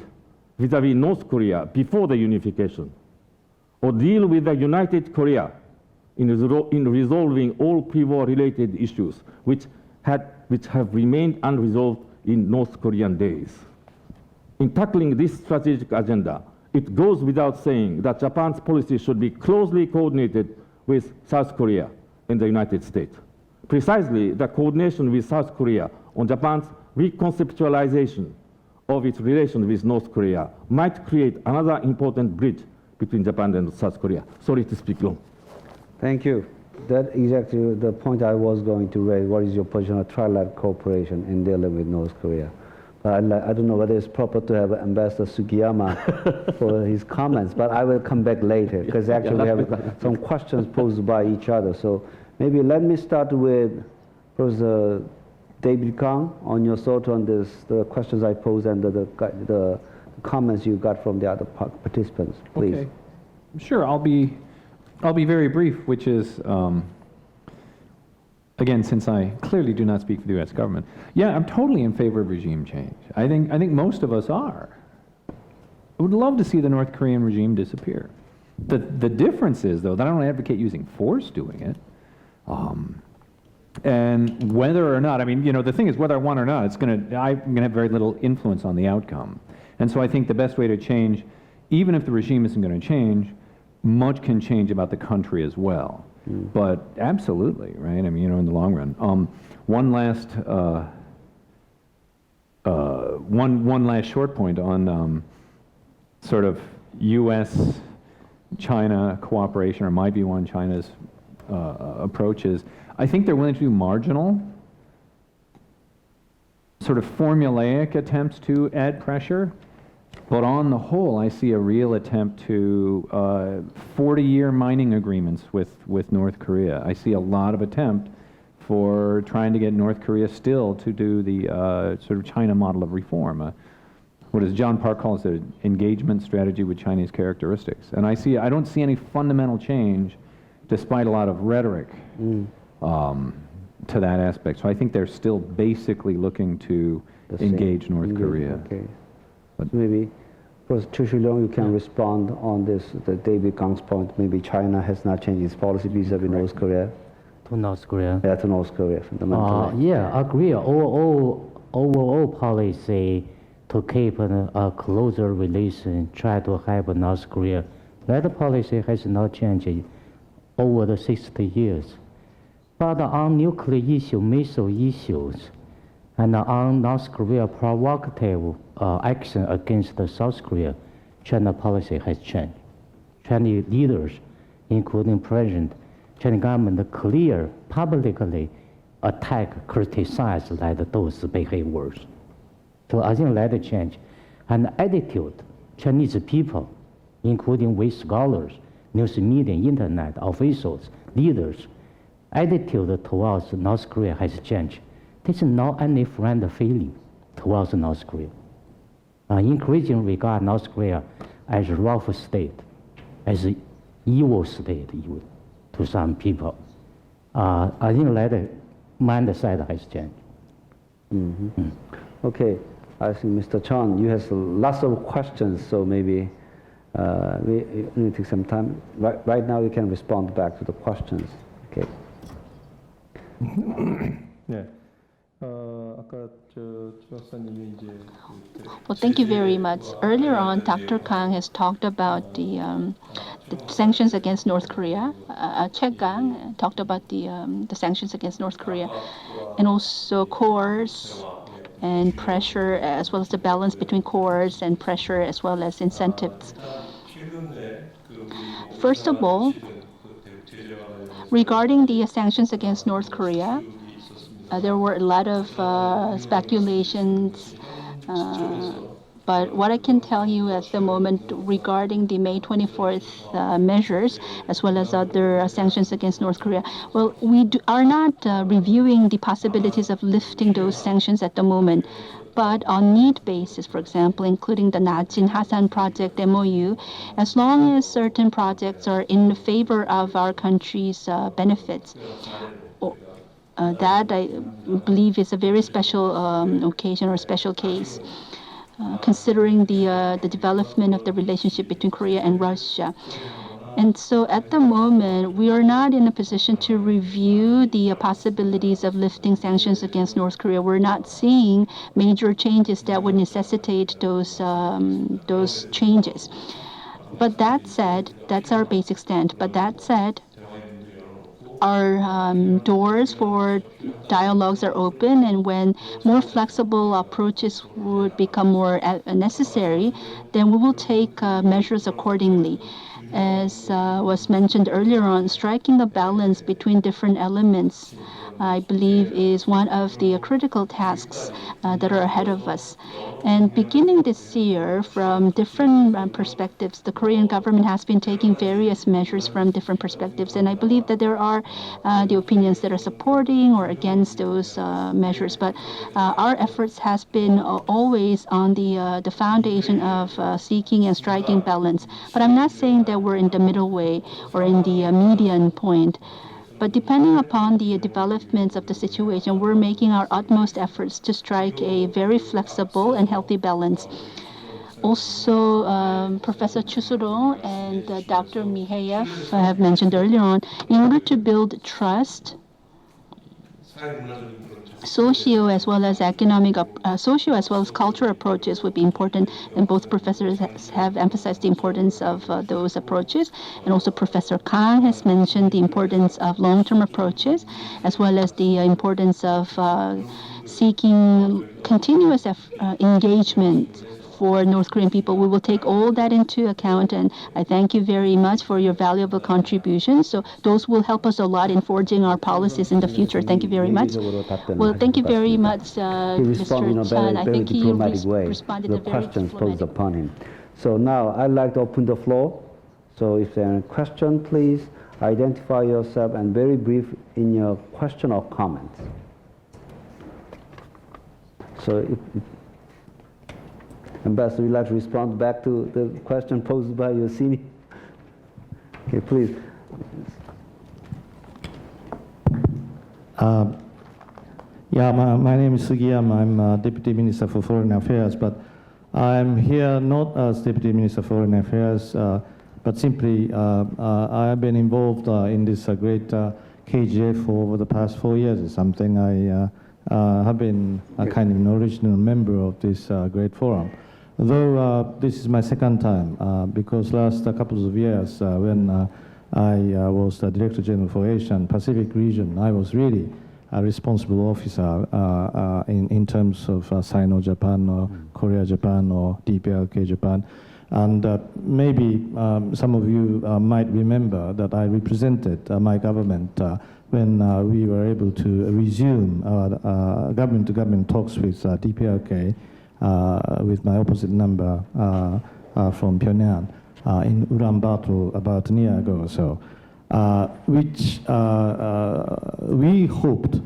vis-à-vis North Korea before the unification, or deal with the united Korea in resolving all pre-war related issues which have remained unresolved in North Korean days? In tackling this strategic agenda, it goes without saying that Japan's policy should be closely coordinated with South Korea and the United States. Precisely, the coordination with South Korea on Japan's reconceptualization of its relations with North Korea might create another important bridge between Japan and South Korea. Sorry to speak long. Thank you. That's exactly the point I was going to raise. What is your position on trilateral cooperation in dealing with North Korea? But I don't know whether it's proper to have Ambassador Sugiyama for his comments, but I will come back later, because actually we have some questions posed by each other. So maybe let me start with Professor David Kang on your thought on this, the questions I posed and the comments you got from the other participants, please. Okay. Sure, I'll be very brief, which is, again, since I clearly do not speak for the U.S. government, yeah, I'm totally in favor of regime change. I think most of us are. I would love to see the North Korean regime disappear. The difference is, though, that I don't advocate using force doing it. And whether or not, I mean, you know, the thing is, whether I want or not, I'm gonna have very little influence on the outcome. And so I think the best way to change, even if the regime isn't gonna change, much can change about the country as well. But absolutely, right? I mean, you know, in the long run. One last short point on sort of U.S.-China cooperation, or my view on China's approach is, I think they're willing to do marginal, sort of formulaic attempts to add pressure. But on the whole, I see a real attempt to 40-year mining agreements with North Korea. I see a lot of attempt for trying to get North Korea still to do the sort of China model of reform. What does John Park calls the engagement strategy with Chinese characteristics. And I don't see any fundamental change, despite a lot of rhetoric to that aspect. So I think they're still basically looking to engage North Korea. Okay. But maybe, Professor Shulong, you can respond on this, the David Kang's point. Maybe China has not changed its policy vis-a-vis North Korea. To North Korea. Yeah, to North Korea, fundamentally. Yeah, agree. Overall policy to keep a closer relation, try to have North Korea. That policy has not changed over the 60 years. But on nuclear issue, missile issues, and on North Korea provocative action against South Korea, China policy has changed. Chinese leaders, including President, Chinese government clear publicly attack, criticize like those behaviors. So I think that change. And attitude, Chinese people, including we scholars, news media, internet, officials, leaders, attitude towards North Korea has changed. There's not any friend feeling towards North Korea. Increasingly regard North Korea as a rough state, as an evil state even to some people. I think that mindset has changed. Okay, I think Mr. Chun, you have lots of questions, so maybe we need to take some time. Right now you can respond back to the questions. Okay. 네. 아까 박사님이 이제 Well, thank you very much. Earlier on, Dr. Kang has talked about the sanctions against North Korea. Choi Kang talked about the sanctions against North Korea, and also coerce and pressure, as well as the balance between coerce and pressure, as well as incentives. First of all, regarding the sanctions against North Korea, there were a lot of speculations, but what I can tell you at the moment regarding the May 24th measures, as well as other sanctions against North Korea, well, we are not reviewing the possibilities of lifting those sanctions at the moment. But on need basis, for example, including the Asan project MOU, as long as certain projects are in favor of our country's benefits, that I believe is a very special occasion or special case, considering the development of the relationship between Korea and Russia. And so at the moment, we are not in a position to review the possibilities of lifting sanctions against North Korea. We're not seeing major changes that would necessitate those changes. But that said, that's our basic stand. But that said, our doors for dialogues are open, and when more flexible approaches would become more necessary, then we will take measures accordingly. As was mentioned earlier on, striking a balance between different elements, I believe, is one of the critical tasks that are ahead of us. And beginning this year, from different perspectives, the Korean government has been taking various measures from different perspectives. And I believe that there are the opinions that are supporting or against those measures. But our efforts has been always on the foundation of seeking and striking balance. But I'm not saying that we're in the middle way or in the median point. But depending upon the developments of the situation, we're making our utmost efforts to strike a very flexible and healthy balance. Also, Professor Chusuro and Dr. Mikheev have mentioned earlier on, in order to build trust, socio as well as economic, socio as well as cultural approaches would be important, and both professors have emphasized the importance of those approaches. And also Professor Kang has mentioned the importance of long-term approaches, as well as the importance of seeking continuous engagement for North Korean people. We will take all that into account, and I thank you very much for your valuable contributions. So those will help us a lot in forging our policies in the future. Thank you very much. Well, thank you very much, Mr. Chun. I think he responded to the questions posed upon him. So now I'd like to open the floor. So if there are any questions, please identify yourself and very brief in your question or comments. So Ambassador, would you like to respond back to the question posed by your senior? Okay, please. Yeah, my name is Sugiyama. I'm Deputy Minister for Foreign Affairs, but I'm here not as Deputy Minister for Foreign Affairs, but simply I have been involved in this great KGF for over the past 4 years or something. I have been a kind of an original member of this great forum. Though this is my second time, because last couple of years when I was the Director General for Asia and Pacific region, I was really a responsible officer in terms of Sino-Japan or Korea-Japan or DPRK Japan. And maybe some of you might remember that I represented my government when we were able to resume government-to-government talks with DPRK with my opposite number from Pyongyang in Ulaanbaatar about a year ago or so, which we hoped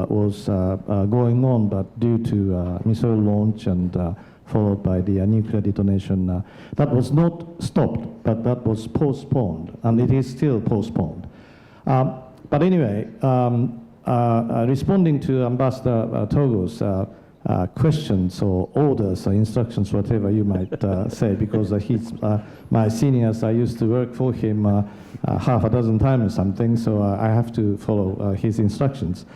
was going on, but due to missile launch and followed by the nuclear detonation, that was not stopped, but that was postponed, and it is still postponed. But anyway, responding to Ambassador Togo's questions or orders or instructions, whatever you might say, because he's my senior, I used to work for him half a dozen times or something, so I have to follow his instructions.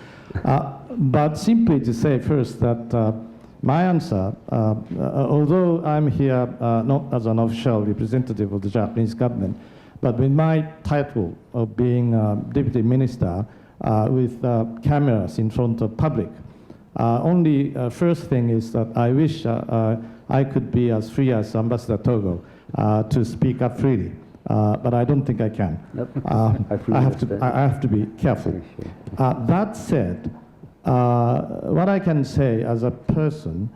But simply to say first that my answer, although I'm here not as an official representative of the Japanese government, but with my title of being Deputy Minister with cameras in front of public, only first thing is that I wish I could be as free as Ambassador Togo to speak up freely, but I don't think I can. I have to be careful. That said, what I can say as a person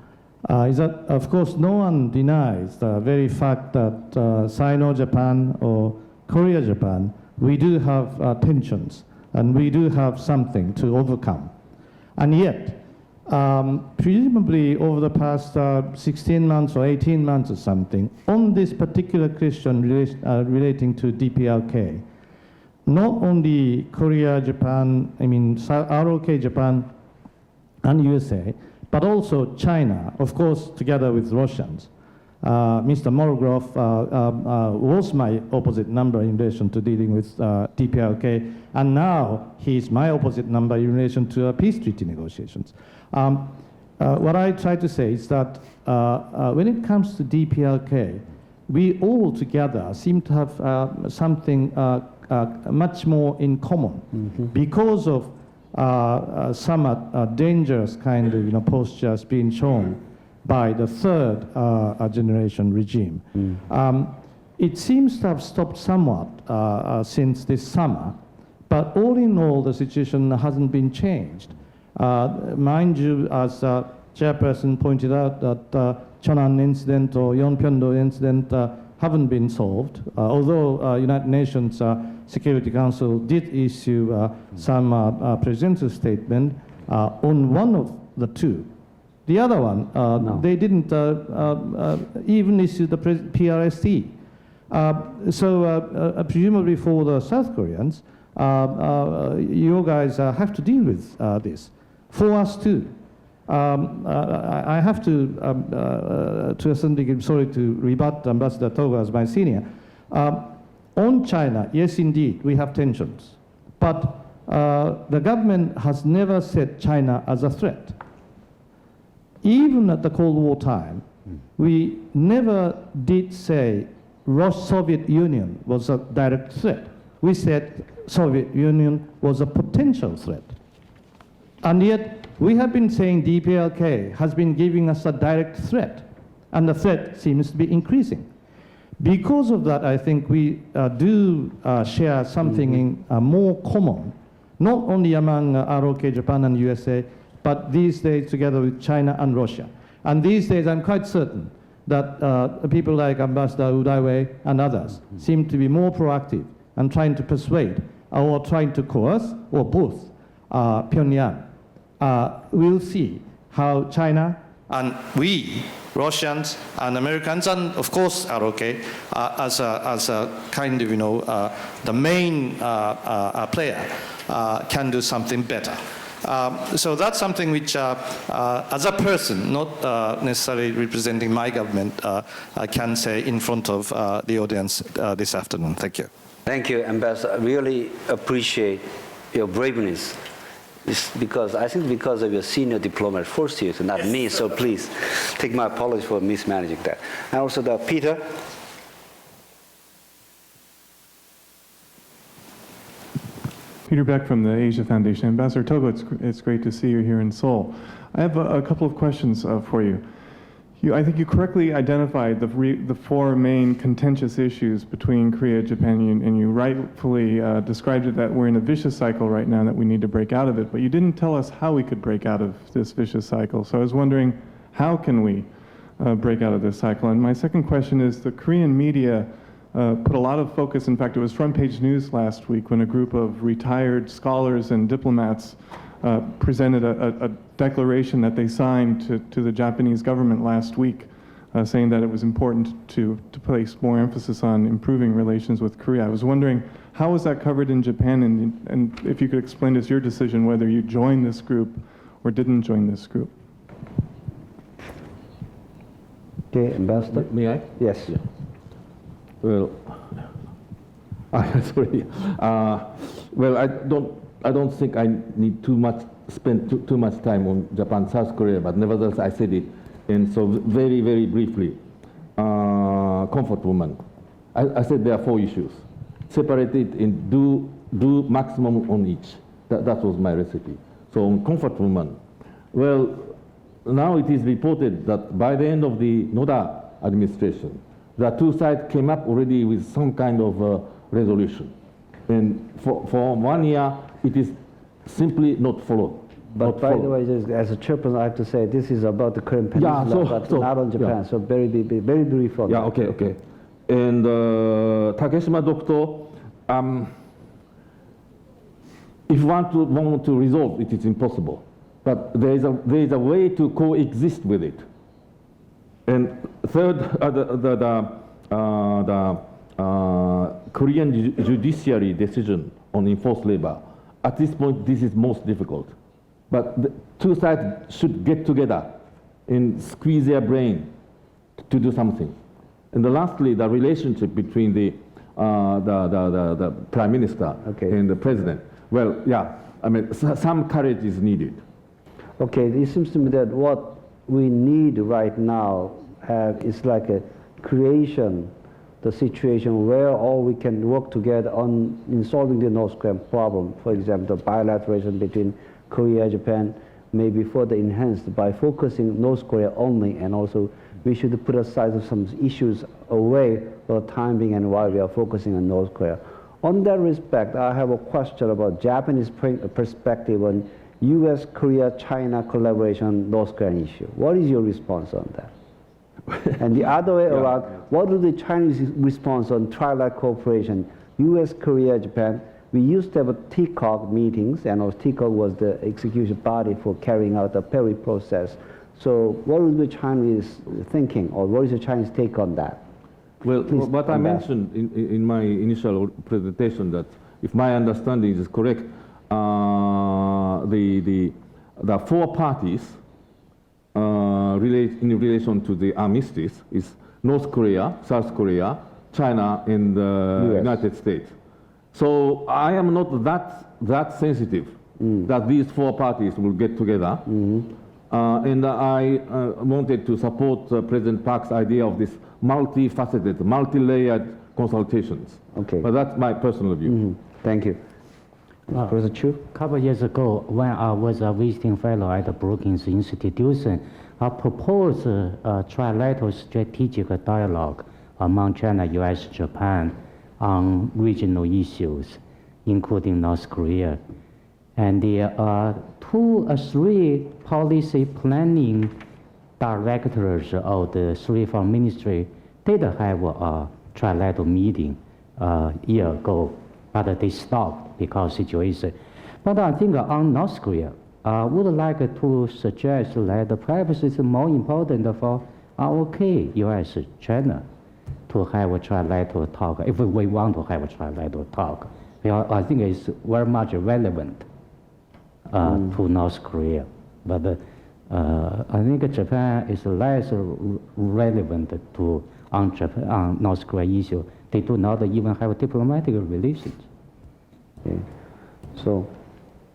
is that, of course, no one denies the very fact that Sino-Japan or Korea-Japan, we do have tensions, and we do have something to overcome. And yet, presumably over the past 16 months or 18 months or something, on this particular question relating to DPRK, not only Korea, Japan, ROK, Japan, and USA, but also China, of course, together with Russians. Mr. Morogrov was my opposite number in relation to dealing with DPRK, and now he's my opposite number in relation to peace treaty negotiations. What I try to say is that when it comes to DPRK, we all together seem to have something much more in common because of somewhat dangerous kind of postures being shown by the third generation regime. it seems to have stopped somewhat since this summer, but all in all, the situation hasn't been changed. Mind you, as Chairperson pointed out, that Cheonan incident or Yeonpyeongdo incident haven't been solved, although United Nations Security Council did issue some presidential statement on one of the two. The other one, No. they didn't even issue the PRST. So presumably for the South Koreans, you guys have to deal with this. For us too. I have to a certain degree, sorry to rebut Ambassador Togo as my senior. On China, yes indeed, we have tensions. But the government has never said China as a threat. Even at the Cold War time, we never did say Soviet Union was a direct threat. We said Soviet Union was a potential threat. And yet, we have been saying DPLK has been giving us a direct threat, and the threat seems to be increasing. Because of that, I think we do share something in, more common, not only among ROK, Japan, and USA, but these days together with China and Russia. And these days, I'm quite certain that people like Ambassador Udaiwei and others seem to be more proactive and trying to persuade or trying to coerce, or both, Pyongyang. We'll see how China and we, Russians and Americans, and of course ROK, as a kind of, the main player, can do something better. So that's something which, as a person, not necessarily representing my government, I can say in front of the audience this afternoon. Thank you. Thank you, Ambassador. I really appreciate your braveness. It's because I think because of your senior diplomat forced you to, not me. So please take my apology for mismanaging that. And also, Peter. Peter Beck from the Asia Foundation. Ambassador Togo, it's great to see you here in Seoul. I have a couple of questions for you. I think you correctly identified the four main contentious issues between Korea, Japan, and you rightfully described it that we're in a vicious cycle right now, that we need to break out of it. But you didn't tell us how we could break out of this vicious cycle. So I was wondering, how can we break out of this cycle? And my second question is, the Korean media put a lot of focus, in fact, it was front page news last week when a group of retired scholars and diplomats presented a declaration that they signed to the Japanese government last week, saying that it was important to place more emphasis on improving relations with Korea. I was wondering, how was that covered in Japan, and if you could explain to us your decision whether you joined this group or didn't join this group. Okay, Ambassador? May I? Yes. Yeah. Well, sorry. Well, I don't think I need spend too much time on Japan, South Korea, but nevertheless I said it. And so very, very briefly, comfort woman. I said there are four issues. Separate it and do maximum on each. That was my recipe. So on comfort woman, well, now it is reported that by the end of the Noda administration, the two sides came up already with some kind of resolution. And for 1 year, it is simply not followed. But by the way, just as a chairperson, I have to say this is about the Korean Peninsula, but not on Japan. Yeah. So very brief on that. Okay. And Takeshima doctor, if you want to resolve it, it's impossible. But there is a way to coexist with it. And third, the Korean judiciary decision on enforced labor. At this point, this is most difficult. But the two sides should get together and squeeze their brain to do something. And lastly, the relationship between the prime minister and the president. Well, yeah, I mean, some courage is needed. Okay, it seems to me that what we need right now is like a creation, the situation where all we can work together in solving the North Korean problem. For example, the bilateration between Korea, Japan may be further enhanced by focusing North Korea only, and also we should put aside some issues away for the time being and while we are focusing on North Korea. On that respect, I have a question about Japanese perspective on US-Korea-China collaboration North Korean issue. What is your response on that? And the other way around, what is the Chinese response on trilateral cooperation, US, Korea, Japan? We used to have a TCOG meetings, and TCOG was the execution body for carrying out the Perry process. So what is the Chinese thinking, or what is the Chinese take on that? Well, Please, what I mentioned in my initial presentation, that if my understanding is correct, the four parties in relation to the armistice is North Korea, South Korea, China, and the United States. So I am not that sensitive that these four parties will get together. And I wanted to support President Park's idea of this multifaceted, multi-layered consultations. Okay. But that's my personal view. Thank you. Professor Chu? A couple of years ago, when I was a visiting fellow at the Brookings Institution, I proposed a trilateral strategic dialogue among China, US, Japan on regional issues, including North Korea. And the 2 or 3 policy planning directors of the 3 foreign ministry did have a trilateral meeting a year ago, but they stopped because situation. But I think on North Korea, I would like to suggest that perhaps it's more important for ROK, US, China, to have a trilateral talk, if we want to have a trilateral talk. Because I think it's very much relevant to North Korea. But I think Japan is less relevant to on North Korea issue. They do not even have diplomatic relations. Okay. So,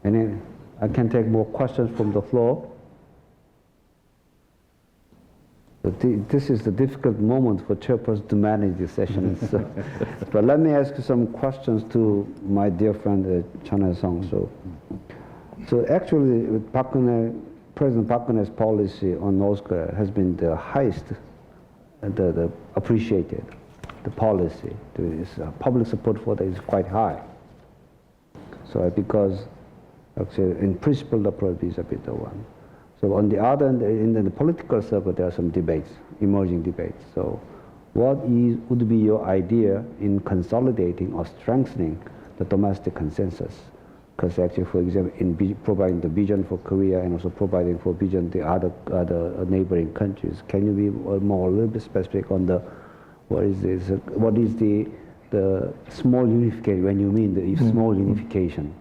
I can take more questions from the floor. But this is the difficult moment for chairperson to manage this session. So, but let me ask you some questions to my dear friend Chan Ha-sung. So actually, President Park Geun-hye's policy on North Korea has been the highest, the appreciated, the policy. Public support for that is quite high. So because actually in principle the approach is a bit the one. So on the other end, in the political circle, there are some debates, emerging debates. So what would be your idea in consolidating or strengthening the domestic consensus? Because actually, for example, in providing the vision for Korea and also providing for vision the other neighboring countries, can you be a little bit specific on the what is this? What is the small unification? When you mean the small unification?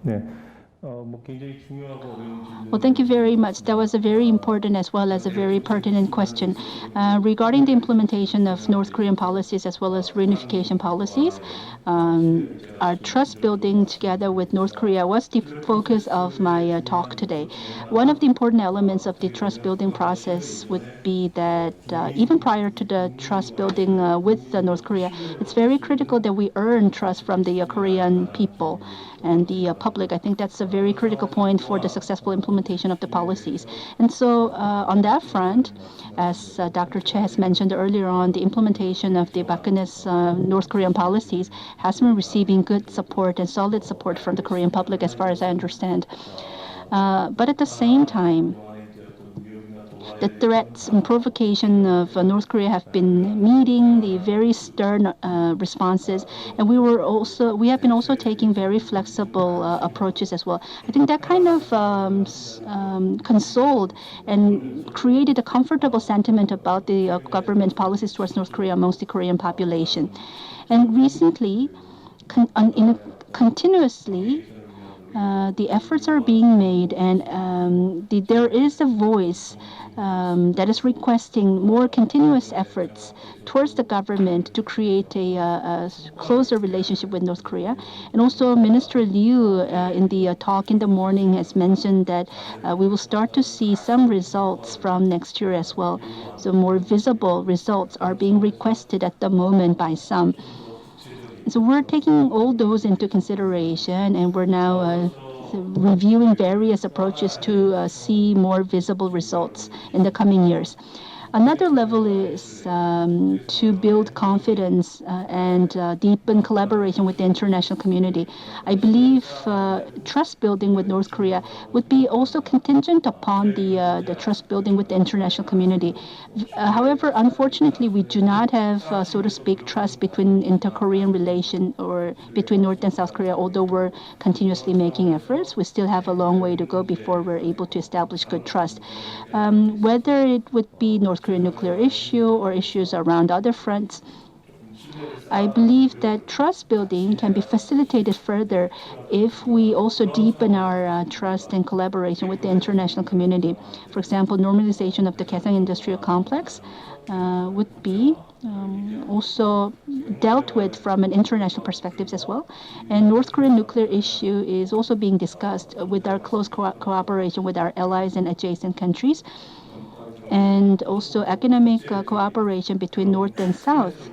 Well, thank you very much. That was a very important as well as a very pertinent question. Regarding the implementation of North Korean policies as well as reunification policies, our trust building together with North Korea was the focus of my talk today. One of the important elements of the trust building process would be that even prior to the trust building with North Korea, it's very critical that we earn trust from the Korean people and the public. I think that's a very critical point for the successful implementation of the policies. And so on that front, as Dr. Choi has mentioned earlier on, the implementation of the Park Geun-hye's North Korean policies has been receiving good support and solid support from the Korean public as far as I understand. But at the same time, the threats and provocation of North Korea have been meeting the very stern responses, and we have been also taking very flexible approaches as well. I think that kind of consoled and created a comfortable sentiment about the government policies towards North Korea amongst the Korean population. And recently, continuously, the efforts are being made, and there is a voice that is requesting more continuous efforts towards the government to create a closer relationship with North Korea. And also Minister Liu in the talk in the morning has mentioned that we will start to see some results from next year as well. So more visible results are being requested at the moment by some. So we're taking all those into consideration, and we're now reviewing various approaches to see more visible results in the coming years. Another level is to build confidence and deepen collaboration with the international community. I believe trust building with North Korea would be also contingent upon the trust building with the international community. However, unfortunately, we do not have, so to speak, trust between inter-Korean relation or between North and South Korea, although we're continuously making efforts. We still have a long way to go before we're able to establish good trust. Whether it would be North Korean nuclear issue or issues around other fronts, I believe that trust building can be facilitated further if we also deepen our trust and collaboration with the international community. For example, normalization of the Kaesong industrial complex would be also dealt with from an international perspective as well. And North Korean nuclear issue is also being discussed with our close cooperation with our allies and adjacent countries. And also economic cooperation between North and South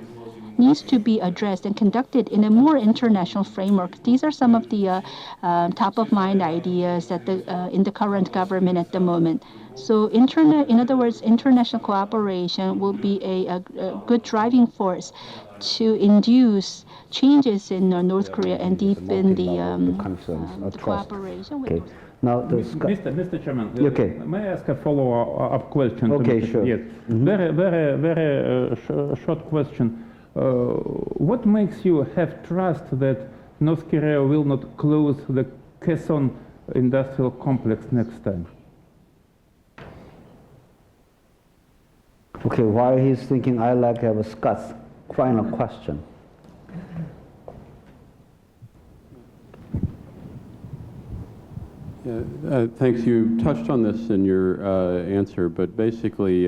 needs to be addressed and conducted in a more international framework. These are some of the top-of-mind ideas that in the current government at the moment. So, in other words, international cooperation will be a good driving force to induce changes in North Korea and deepen the cooperation with North Korea. Now, Mr. Chairman, okay. May I ask a follow-up question? Okay, sure. Yes. Very short question. What makes you have trust that North Korea will not close the Kaesong industrial complex next time? Okay, while he's thinking, I like to have a Scott's final question. Yeah, thanks. You touched on this in your answer, but basically,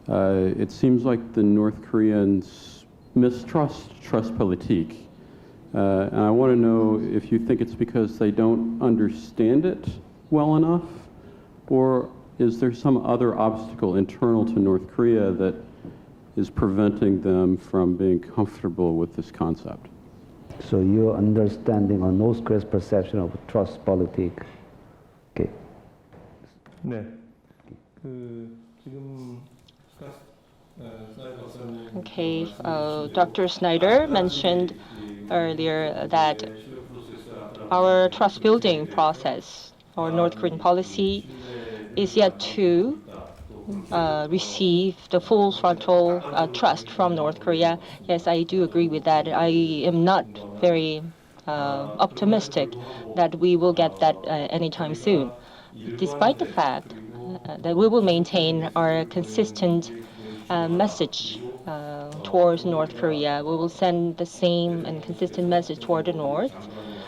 it seems like the North Koreans mistrust Trustpolitique. And I want to know if you think it's because they don't understand it well enough, or is there some other obstacle internal to North Korea that is preventing them from being comfortable with this concept? So your understanding on North Korea's perception of Trustpolitique. Okay. 네. Okay, Dr. Snyder mentioned earlier that our trust building process, our North Korean policy, is yet to receive the full frontal trust from North Korea. Yes, I do agree with that. I am not very optimistic that we will get that anytime soon. Despite the fact that we will maintain our consistent message towards North Korea, we will send the same and consistent message toward the North,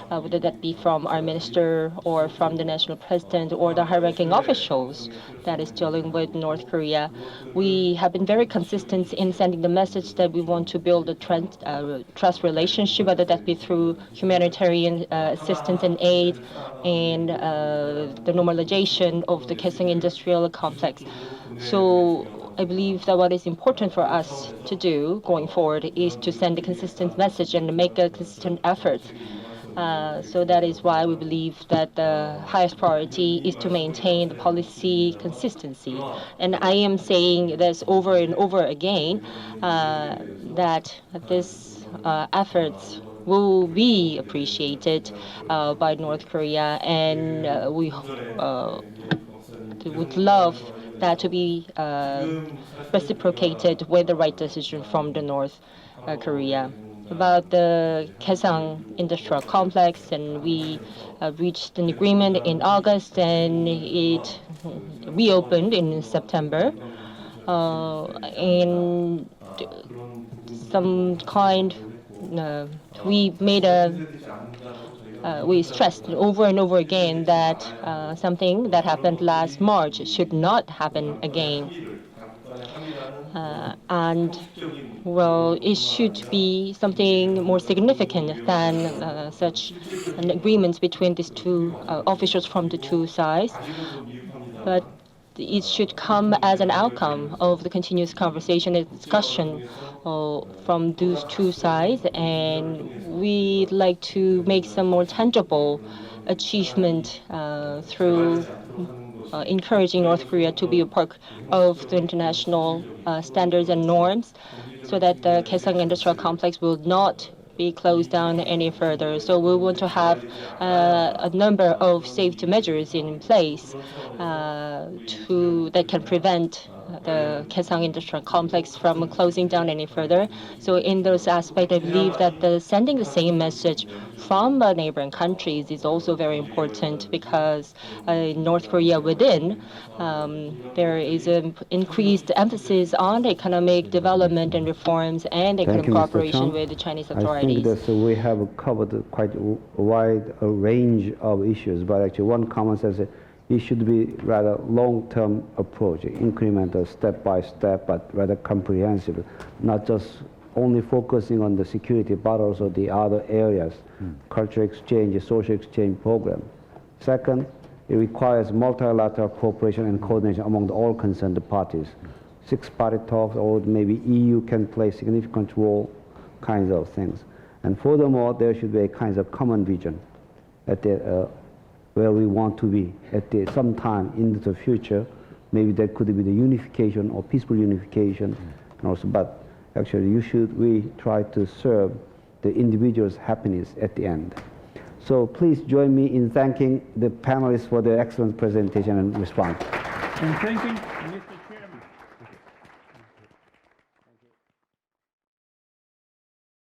whether that be from our minister or from the national president or the high-ranking officials that is dealing with North Korea. We have been very consistent in sending the message that we want to build a trust relationship, whether that be through humanitarian assistance and aid and the normalization of the Kaesong industrial complex. So I believe that what is important for us to do going forward is to send a consistent message and make a consistent effort. So that is why we believe that the highest priority is to maintain the policy consistency. And I am saying this over and over again, that this efforts will be appreciated by North Korea, and we would love that to be reciprocated with the right decision from the North Korea. About the Kaesong industrial complex, and we reached an agreement in August, and it reopened in September. And some kind, we stressed over and over again that something that happened last March should not happen again. And well, it should be something more significant than such an agreement between these two officials from the two sides. But it should come as an outcome of the continuous conversation and discussion from those two sides. And we'd like to make some more tangible achievement through encouraging North Korea to be a part of the international standards and norms so that the Kaesong Industrial Complex will not be closed down any further. So we want to have a number of safety measures in place that can prevent the Kaesong Industrial Complex from closing down any further. So in those aspects, I believe that sending the same message from neighboring countries is also very important because in North Korea within, there is an increased emphasis on economic development and reforms and economic cooperation with the Chinese authorities. I think that we have covered quite a wide range of issues, but actually one comment says it should be rather long-term approach, incremental, step-by-step, but rather comprehensive, not just only focusing on the security, but also the other areas, cultural exchange, social exchange program. Second, it requires multilateral cooperation and coordination among all concerned parties. Six-party talks, or maybe EU can play significant role, kinds of things. And furthermore, there should be a kind of common vision at the where we want to be at some time in the future. Maybe that could be the unification or peaceful unification, and also. But actually, we try to serve the individual's happiness at the end. So please join me in thanking the panelists for their excellent presentation and response. And thanking Mr. Chairman.